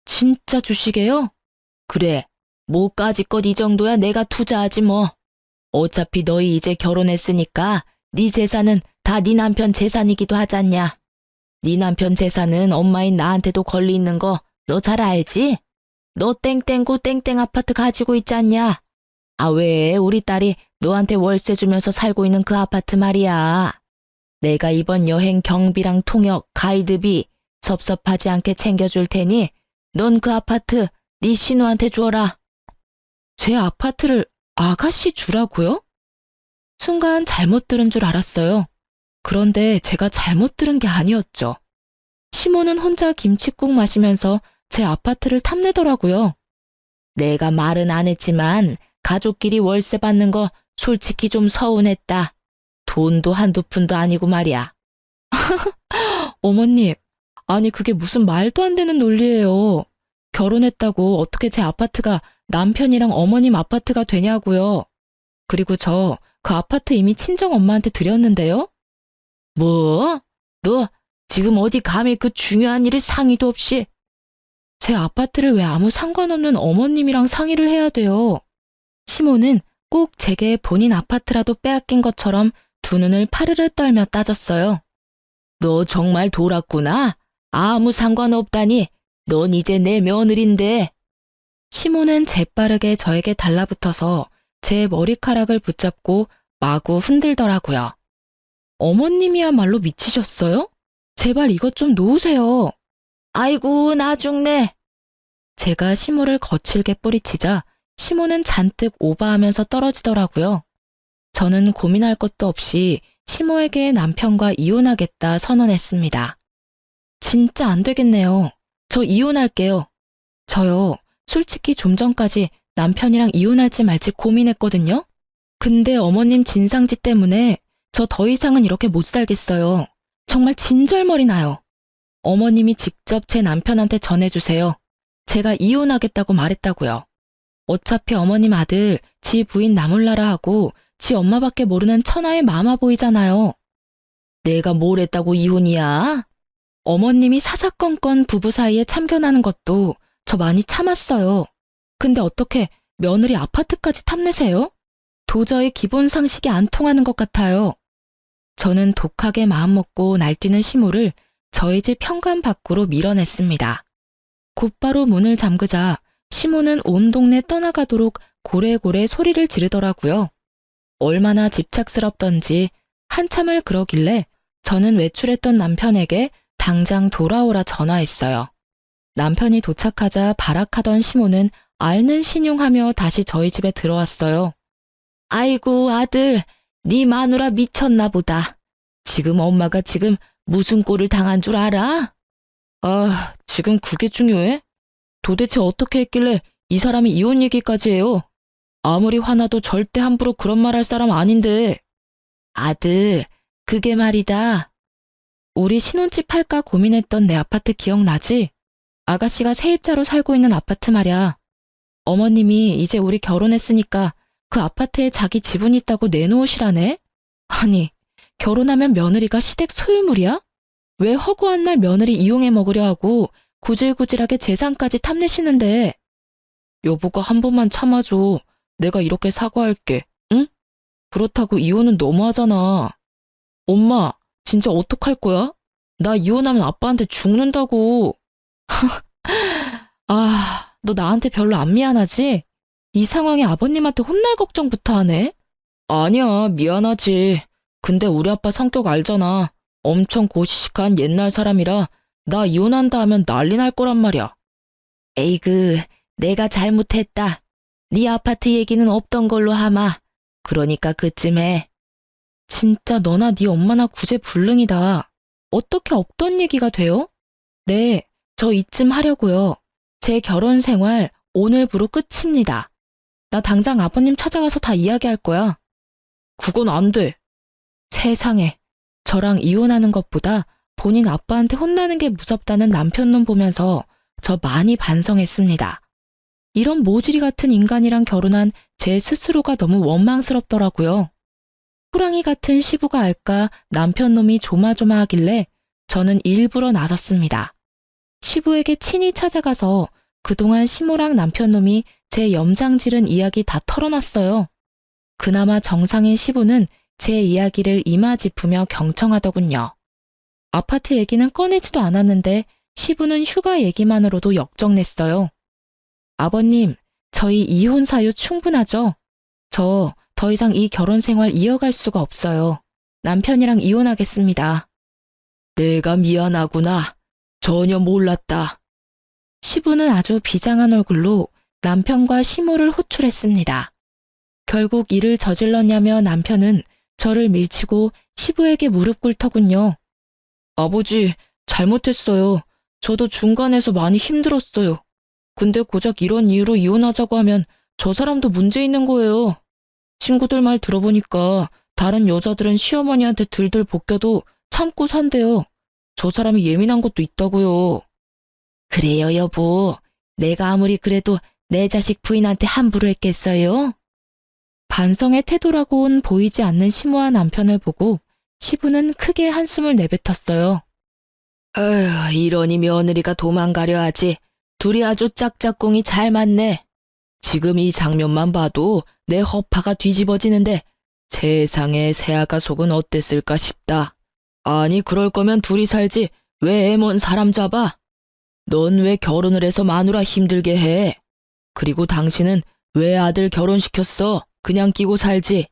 진짜 주시게요? 그래, 뭐까짓것 이 정도야 내가 투자하지 뭐. 어차피 너희 이제 결혼했으니까 네 재산은 다 네 남편 재산이기도 하잖냐. 네 남편 재산은 엄마인 나한테도 권리 있는 거 너 잘 알지? 너 땡땡구 땡땡 아파트 가지고 있지 않냐? 아, 왜 우리 딸이 너한테 월세 주면서 살고 있는 그 아파트 말이야. 내가 이번 여행 경비랑 통역, 가이드비 섭섭하지 않게 챙겨줄 테니 넌 그 아파트 네 신우한테 주어라. 제 아파트를 아가씨 주라고요? 순간 잘못 들은 줄 알았어요. 그런데 제가 잘못 들은 게 아니었죠. 시모는 혼자 김칫국 마시면서 제 아파트를 탐내더라고요. 내가 말은 안 했지만 가족끼리 월세 받는 거 솔직히 좀 서운했다. 돈도 한두 푼도 아니고 말이야. 어머님, 아니 그게 무슨 말도 안 되는 논리예요. 결혼했다고 어떻게 제 아파트가 남편이랑 어머님 아파트가 되냐고요. 그리고 저 그 아파트 이미 친정 엄마한테 드렸는데요. 뭐? 너 지금 어디 감히 그 중요한 일을 상의도 없이. 제 아파트를 왜 아무 상관없는 어머님이랑 상의를 해야 돼요. 시모는 꼭 제게 본인 아파트라도 빼앗긴 것처럼 두 눈을 파르르 떨며 따졌어요. 너 정말 돌았구나. 아무 상관없다니. 넌 이제 내 며느린데. 시모는 재빠르게 저에게 달라붙어서 제 머리카락을 붙잡고 마구 흔들더라고요. 어머님이야말로 미치셨어요? 제발 이것 좀 놓으세요. 아이고, 나 죽네. 제가 시모를 거칠게 뿌리치자 시모는 잔뜩 오바하면서 떨어지더라고요. 저는 고민할 것도 없이 시모에게 남편과 이혼하겠다 선언했습니다. 진짜 안 되겠네요. 저 이혼할게요. 저요, 솔직히 좀 전까지 남편이랑 이혼할지 말지 고민했거든요. 근데 어머님 진상짓 때문에 저 더 이상은 이렇게 못 살겠어요. 정말 진절머리 나요. 어머님이 직접 제 남편한테 전해주세요. 제가 이혼하겠다고 말했다고요. 어차피 어머님 아들 지 부인 나몰라라 하고 지 엄마밖에 모르는 천하의 마마보이잖아요. 내가 뭘 했다고 이혼이야? 어머님이 사사건건 부부 사이에 참견하는 것도 저 많이 참았어요. 근데 어떻게 며느리 아파트까지 탐내세요? 도저히 기본 상식이 안 통하는 것 같아요. 저는 독하게 마음먹고 날뛰는 시모를 저희 집 현관 밖으로 밀어냈습니다. 곧바로 문을 잠그자 시모는 온 동네 떠나가도록 고래고래 소리를 지르더라고요. 얼마나 집착스럽던지 한참을 그러길래 저는 외출했던 남편에게 당장 돌아오라 전화했어요. 남편이 도착하자 발악하던 시모는 앓는 신용하며 다시 저희 집에 들어왔어요. 아이고 아들, 네 마누라 미쳤나 보다. 지금 엄마가 지금 무슨 꼴을 당한 줄 알아? 아, 지금 그게 중요해? 도대체 어떻게 했길래 이 사람이 이혼 얘기까지 해요? 아무리 화나도 절대 함부로 그런 말 할 사람 아닌데. 아들, 그게 말이다. 우리 신혼집 팔까 고민했던 내 아파트 기억나지? 아가씨가 세입자로 살고 있는 아파트 말이야. 어머님이 이제 우리 결혼했으니까 그 아파트에 자기 지분이 있다고 내놓으시라네? 아니, 결혼하면 며느리가 시댁 소유물이야? 왜 허구한 날 며느리 이용해 먹으려 하고 구질구질하게 재산까지 탐내시는데. 여보가 한 번만 참아줘. 내가 이렇게 사과할게. 응? 그렇다고 이혼은 너무하잖아. 엄마, 진짜 어떡할 거야? 나 이혼하면 아빠한테 죽는다고. 아, 너 나한테 별로 안 미안하지? 이 상황에 아버님한테 혼날 걱정부터 하네? 아니야, 미안하지. 근데 우리 아빠 성격 알잖아. 엄청 고시식한 옛날 사람이라 나 이혼한다 하면 난리 날 거란 말이야. 에이그, 내가 잘못했다. 네 아파트 얘기는 없던 걸로 하마. 그러니까 그쯤에. 진짜 너나 네 엄마나 구제불능이다. 어떻게 없던 얘기가 돼요? 네, 저 이쯤 하려고요. 제 결혼 생활 오늘부로 끝입니다. 나 당장 아버님 찾아가서 다 이야기할 거야. 그건 안 돼. 세상에, 저랑 이혼하는 것보다 본인 아빠한테 혼나는 게 무섭다는 남편놈 보면서 저 많이 반성했습니다. 이런 모질이 같은 인간이랑 결혼한 제 스스로가 너무 원망스럽더라고요. 호랑이 같은 시부가 알까 남편 놈이 조마조마하길래 저는 일부러 나섰습니다. 시부에게 친히 찾아가서 그동안 시모랑 남편 놈이 제 염장지른 이야기 다 털어놨어요. 그나마 정상인 시부는 제 이야기를 이마짚으며 경청하더군요. 아파트 얘기는 꺼내지도 않았는데 시부는 휴가 얘기만으로도 역정냈어요. 아버님, 저희 이혼 사유 충분하죠? 저 더 이상 이 결혼 생활 이어갈 수가 없어요. 남편이랑 이혼하겠습니다. 내가 미안하구나. 전혀 몰랐다. 시부는 아주 비장한 얼굴로 남편과 시모를 호출했습니다. 결국 일을 저질렀냐며 남편은 저를 밀치고 시부에게 무릎 꿇더군요. 아버지, 잘못했어요. 저도 중간에서 많이 힘들었어요. 근데 고작 이런 이유로 이혼하자고 하면 저 사람도 문제 있는 거예요. 친구들 말 들어보니까 다른 여자들은 시어머니한테 들들 볶여도 참고 산대요. 저 사람이 예민한 것도 있다고요. 그래요, 여보. 내가 아무리 그래도 내 자식 부인한테 함부로 했겠어요? 반성의 태도라고는 보이지 않는 시모와 남편을 보고 시부는 크게 한숨을 내뱉었어요. 에휴, 이러니 며느리가 도망가려 하지. 둘이 아주 짝짝꿍이 잘 맞네. 지금 이 장면만 봐도 내 허파가 뒤집어지는데 세상에 새아가 속은 어땠을까 싶다. 아니 그럴 거면 둘이 살지 왜 애먼 사람 잡아? 넌 왜 결혼을 해서 마누라 힘들게 해? 그리고 당신은 왜 아들 결혼시켰어? 그냥 끼고 살지.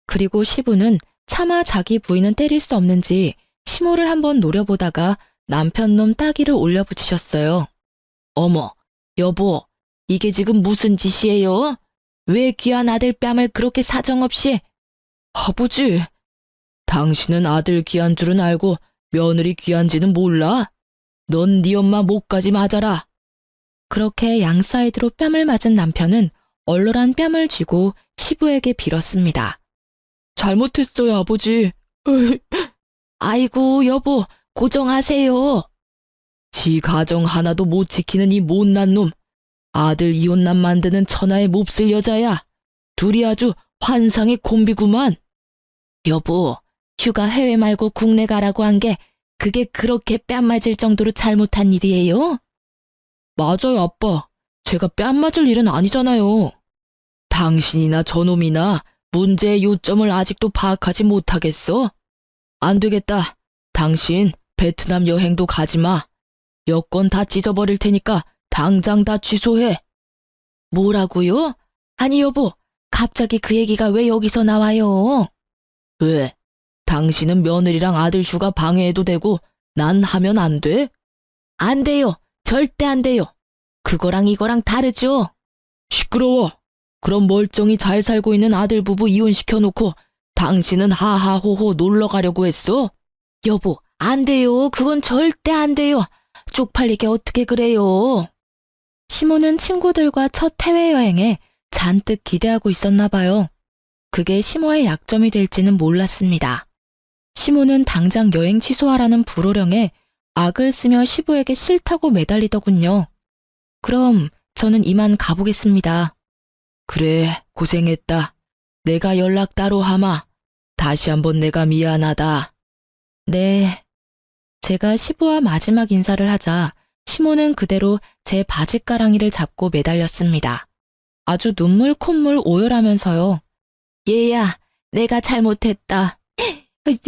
그리고 시부는 차마 자기 부인은 때릴 수 없는지 시모를 한번 노려보다가 남편 놈 따귀를 올려붙이셨어요. 어머, 여보, 이게 지금 무슨 짓이에요? 왜 귀한 아들 뺨을 그렇게 사정없이? 아버지, 당신은 아들 귀한 줄은 알고 며느리 귀한지는 몰라? 넌 네 엄마 목까지 맞아라. 그렇게 양사이드로 뺨을 맞은 남편은 얼얼한 뺨을 쥐고 시부에게 빌었습니다. 잘못했어요, 아버지. 아이고, 여보, 고정하세요. 지 가정 하나도 못 지키는 이 못난 놈. 아들 이혼남 만드는 천하의 몹쓸 여자야. 둘이 아주 환상의 콤비구만. 여보, 휴가 해외 말고 국내 가라고 한 게 그게 그렇게 뺨 맞을 정도로 잘못한 일이에요? 맞아요, 아빠. 제가 뺨 맞을 일은 아니잖아요. 당신이나 저놈이나 문제의 요점을 아직도 파악하지 못하겠어? 안 되겠다. 당신 베트남 여행도 가지 마. 여권 다 찢어버릴 테니까 당장 다 취소해. 뭐라고요? 아니 여보, 갑자기 그 얘기가 왜 여기서 나와요? 왜? 당신은 며느리랑 아들 휴가 방해해도 되고 난 하면 안 돼? 안 돼요. 절대 안 돼요. 그거랑 이거랑 다르죠? 시끄러워. 그럼 멀쩡히 잘 살고 있는 아들 부부 이혼시켜놓고 당신은 하하호호 놀러 가려고 했어? 여보, 안 돼요. 그건 절대 안 돼요. 쪽팔리게 어떻게 그래요? 시모는 친구들과 첫 해외여행에 잔뜩 기대하고 있었나 봐요. 그게 시모의 약점이 될지는 몰랐습니다. 시모는 당장 여행 취소하라는 불호령에 악을 쓰며 시부에게 싫다고 매달리더군요. 그럼 저는 이만 가보겠습니다. 그래, 고생했다. 내가 연락 따로 하마. 다시 한번 내가 미안하다. 네. 제가 시부와 마지막 인사를 하자 시모는 그대로 제 바짓가랑이를 잡고 매달렸습니다. 아주 눈물 콧물 오열하면서요. 얘야, 내가 잘못했다.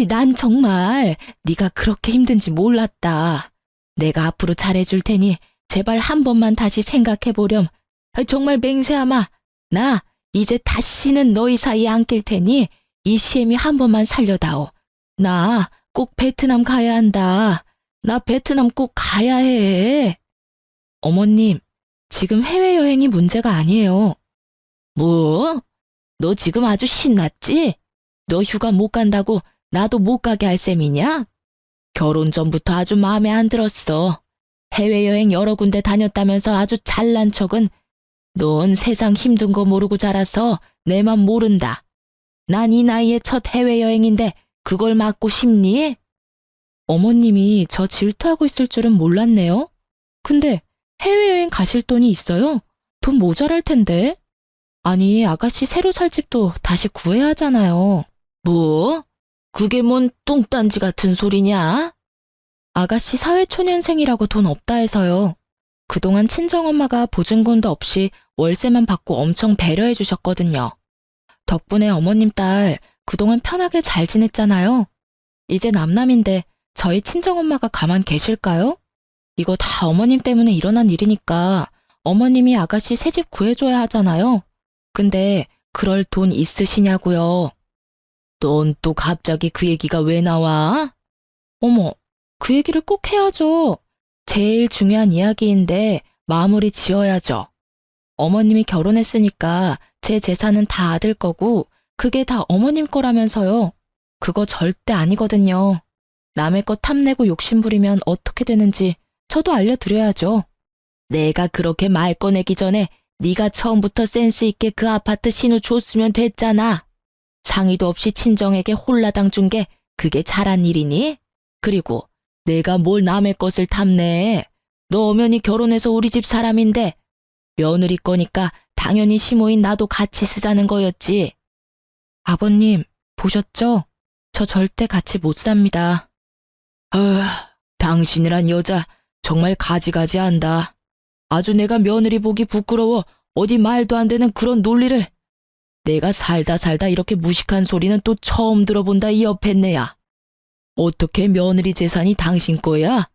난 정말 네가 그렇게 힘든지 몰랐다. 내가 앞으로 잘해줄 테니 제발 한 번만 다시 생각해보렴. 정말 맹세하마. 나 이제 다시는 너희 사이에 안 낄 테니 이 시애미 한 번만 살려다오. 나 꼭 베트남 가야 한다. 나 베트남 꼭 가야 해. 어머님, 지금 해외여행이 문제가 아니에요. 뭐? 너 지금 아주 신났지? 너 휴가 못 간다고 나도 못 가게 할 셈이냐? 결혼 전부터 아주 마음에 안 들었어. 해외여행 여러 군데 다녔다면서 아주 잘난 척은 넌 세상 힘든 거 모르고 자라서 내 맘 모른다. 난 이 나이에 첫 해외여행인데 그걸 막고 싶니? 어머님이 저 질투하고 있을 줄은 몰랐네요. 근데 해외여행 가실 돈이 있어요? 돈 모자랄 텐데. 아니, 아가씨 새로 살 집도 다시 구해야 하잖아요. 뭐? 그게 뭔 똥딴지 같은 소리냐? 아가씨 사회초년생이라고 돈 없다 해서요. 그동안 친정엄마가 보증금도 없이 월세만 받고 엄청 배려해 주셨거든요. 덕분에 어머님 딸 그동안 편하게 잘 지냈잖아요. 이제 남남인데 저희 친정엄마가 가만 계실까요? 이거 다 어머님 때문에 일어난 일이니까 어머님이 아가씨 새집 구해줘야 하잖아요. 근데 그럴 돈 있으시냐고요? 넌 또 갑자기 그 얘기가 왜 나와? 어머, 그 얘기를 꼭 해야죠. 제일 중요한 이야기인데 마무리 지어야죠. 어머님이 결혼했으니까 제 재산은 다 아들 거고 그게 다 어머님 거라면서요. 그거 절대 아니거든요. 남의 것 탐내고 욕심부리면 어떻게 되는지 저도 알려드려야죠. 내가 그렇게 말 꺼내기 전에 네가 처음부터 센스 있게 그 아파트 신우 줬으면 됐잖아. 상의도 없이 친정에게 홀라당 준 게 그게 잘한 일이니? 그리고 내가 뭘 남의 것을 탐내. 너 엄연히 결혼해서 우리 집 사람인데 며느리 거니까 당연히 시모인 나도 같이 쓰자는 거였지. 아버님, 보셨죠? 저 절대 같이 못 삽니다. 당신이란 여자 정말 가지가지한다. 아주 내가 며느리 보기 부끄러워 어디 말도 안 되는 그런 논리를. 내가 살다 이렇게 무식한 소리는 또 처음 들어본다 이 여팻네야. 어떻게 며느리 재산이 당신 거야?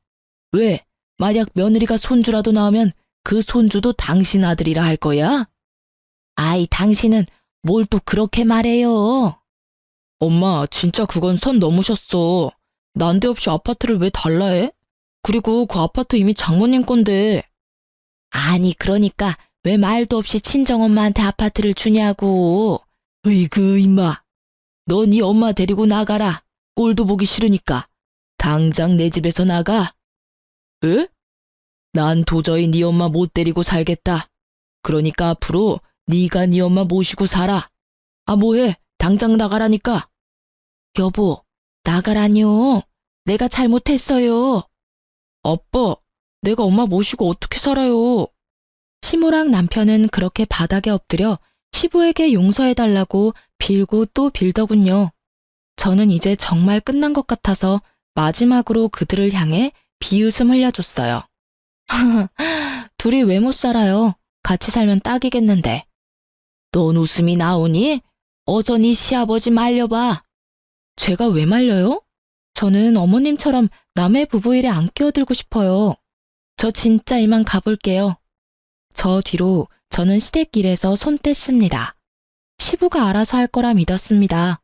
왜? 만약 며느리가 손주라도 나오면 그 손주도 당신 아들이라 할 거야? 아이, 당신은 뭘 또 그렇게 말해요? 엄마, 진짜 그건 선 넘으셨어. 난데없이 아파트를 왜 달라 해? 그리고 그 아파트 이미 장모님 건데. 아니, 그러니까 왜 말도 없이 친정엄마한테 아파트를 주냐고. 으이그, 임마. 너 네 엄마 데리고 나가라. 꼴도 보기 싫으니까. 당장 내 집에서 나가. 에? 난 도저히 네 엄마 못 데리고 살겠다. 그러니까 앞으로 네가 네 엄마 모시고 살아. 아, 뭐해? 당장 나가라니까. 여보, 나가라뇨. 내가 잘못했어요. 아빠, 내가 엄마 모시고 어떻게 살아요? 시모랑 남편은 그렇게 바닥에 엎드려 시부에게 용서해달라고 빌고 또 빌더군요. 저는 이제 정말 끝난 것 같아서 마지막으로 그들을 향해 비웃음 흘려줬어요. 둘이 왜 못 살아요? 같이 살면 딱이겠는데. 넌 웃음이 나오니? 어서 네 시아버지 말려봐. 제가 왜 말려요? 저는 어머님처럼 남의 부부 일에 안 끼어들고 싶어요. 저 진짜 이만 가볼게요. 저 뒤로 저는 시댁길에서 손 뗐습니다. 시부가 알아서 할 거라 믿었습니다.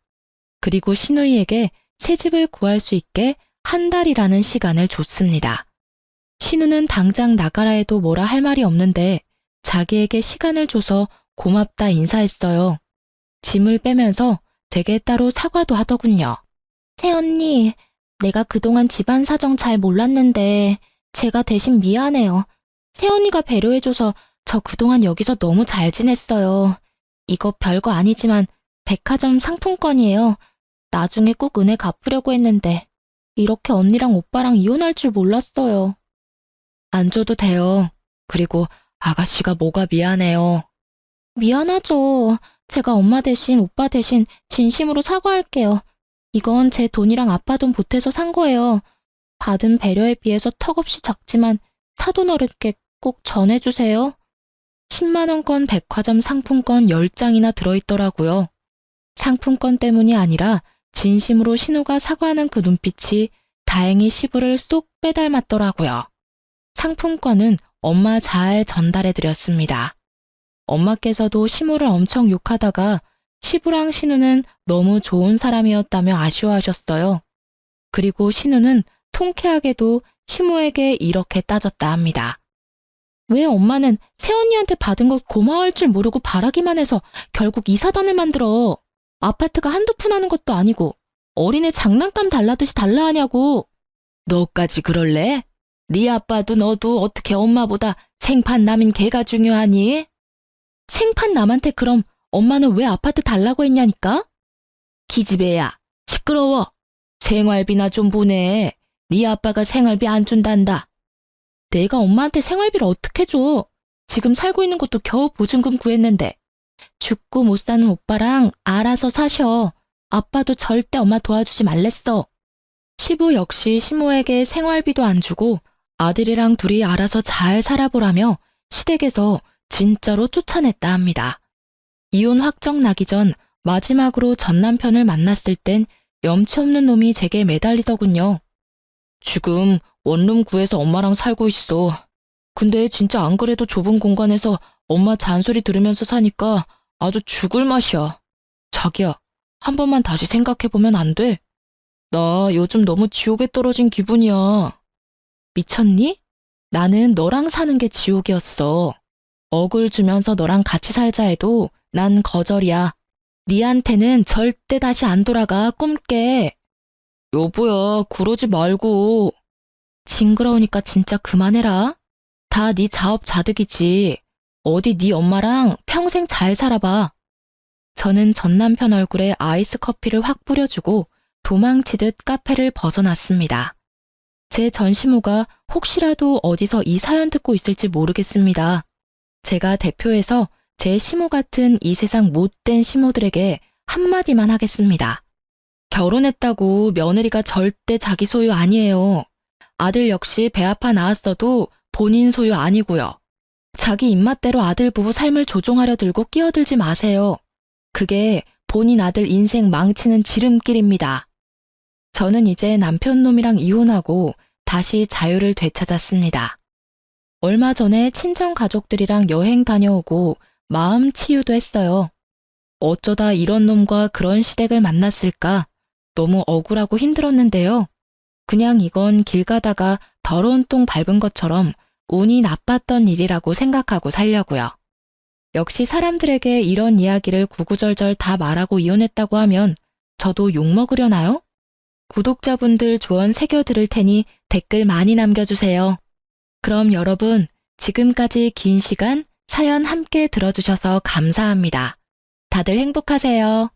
그리고 시누이에게 새 집을 구할 수 있게 한 달이라는 시간을 줬습니다. 신우는 당장 나가라 해도 뭐라 할 말이 없는데 자기에게 시간을 줘서 고맙다 인사했어요. 짐을 빼면서 제게 따로 사과도 하더군요. 새언니, 내가 그동안 집안 사정 잘 몰랐는데 제가 대신 미안해요. 새언니가 배려해줘서 저 그동안 여기서 너무 잘 지냈어요. 이거 별거 아니지만 백화점 상품권이에요. 나중에 꼭 은혜 갚으려고 했는데 이렇게 언니랑 오빠랑 이혼할 줄 몰랐어요. 안 줘도 돼요. 그리고 아가씨가 뭐가 미안해요. 미안하죠. 제가 엄마 대신 오빠 대신 진심으로 사과할게요. 이건 제 돈이랑 아빠 돈 보태서 산 거예요. 받은 배려에 비해서 턱없이 작지만 사돈 어렵게 꼭 전해주세요. 10만 원권 백화점 상품권 10장이나 들어있더라고요. 상품권 때문이 아니라 진심으로 신우가 사과하는 그 눈빛이 다행히 시부를 쏙 빼닮았더라고요. 상품권은 엄마 잘 전달해드렸습니다. 엄마께서도 시모를 엄청 욕하다가 시부랑 신우는 너무 좋은 사람이었다며 아쉬워하셨어요. 그리고 신우는 통쾌하게도 시모에게 이렇게 따졌다 합니다. 왜 엄마는 새언니한테 받은 것 고마워할 줄 모르고 바라기만 해서 결국 이 사단을 만들어. 아파트가 한두 푼 하는 것도 아니고 어린애 장난감 달라듯이 달라 하냐고. 너까지 그럴래? 네 아빠도 너도 어떻게 엄마보다 생판 남인 걔가 중요하니? 생판 남한테 그럼 엄마는 왜 아파트 달라고 했냐니까? 기집애야, 시끄러워. 생활비나 좀 보내. 네 아빠가 생활비 안 준단다. 내가 엄마한테 생활비를 어떻게 줘? 지금 살고 있는 것도 겨우 보증금 구했는데. 죽고 못 사는 오빠랑 알아서 사셔. 아빠도 절대 엄마 도와주지 말랬어. 시부 역시 시모에게 생활비도 안 주고 아들이랑 둘이 알아서 잘 살아보라며 시댁에서 진짜로 쫓아냈다 합니다. 이혼 확정 나기 전 마지막으로 전 남편을 만났을 땐 염치 없는 놈이 제게 매달리더군요. 지금 원룸 구해서 엄마랑 살고 있어. 근데 진짜 안 그래도 좁은 공간에서 엄마 잔소리 들으면서 사니까 아주 죽을 맛이야. 자기야, 한 번만 다시 생각해보면 안 돼? 나 요즘 너무 지옥에 떨어진 기분이야. 미쳤니? 나는 너랑 사는 게 지옥이었어. 억을 주면서 너랑 같이 살자 해도 난 거절이야. 니한테는 절대 다시 안 돌아가, 꿈깨. 여보야, 그러지 말고. 징그러우니까 진짜 그만해라. 다 네 자업자득이지. 어디 네 엄마랑 평생 잘 살아봐. 저는 전 남편 얼굴에 아이스 커피를 확 뿌려주고 도망치듯 카페를 벗어났습니다. 제 전시모가 혹시라도 어디서 이 사연 듣고 있을지 모르겠습니다. 제가 대표해서 제 시모 같은 이 세상 못된 시모들에게 한마디만 하겠습니다. 결혼했다고 며느리가 절대 자기 소유 아니에요. 아들 역시 배 아파 낳았어도 본인 소유 아니고요. 자기 입맛대로 아들 부부 삶을 조종하려 들고 끼어들지 마세요. 그게 본인 아들 인생 망치는 지름길입니다. 저는 이제 남편 놈이랑 이혼하고 다시 자유를 되찾았습니다. 얼마 전에 친정 가족들이랑 여행 다녀오고 마음 치유도 했어요. 어쩌다 이런 놈과 그런 시댁을 만났을까 너무 억울하고 힘들었는데요. 그냥 이건 길 가다가 더러운 똥 밟은 것처럼 운이 나빴던 일이라고 생각하고 살려고요. 역시 사람들에게 이런 이야기를 구구절절 다 말하고 이혼했다고 하면 저도 욕먹으려나요? 구독자분들 조언 새겨 들을 테니 댓글 많이 남겨주세요. 그럼 여러분, 지금까지 긴 시간 사연 함께 들어주셔서 감사합니다. 다들 행복하세요.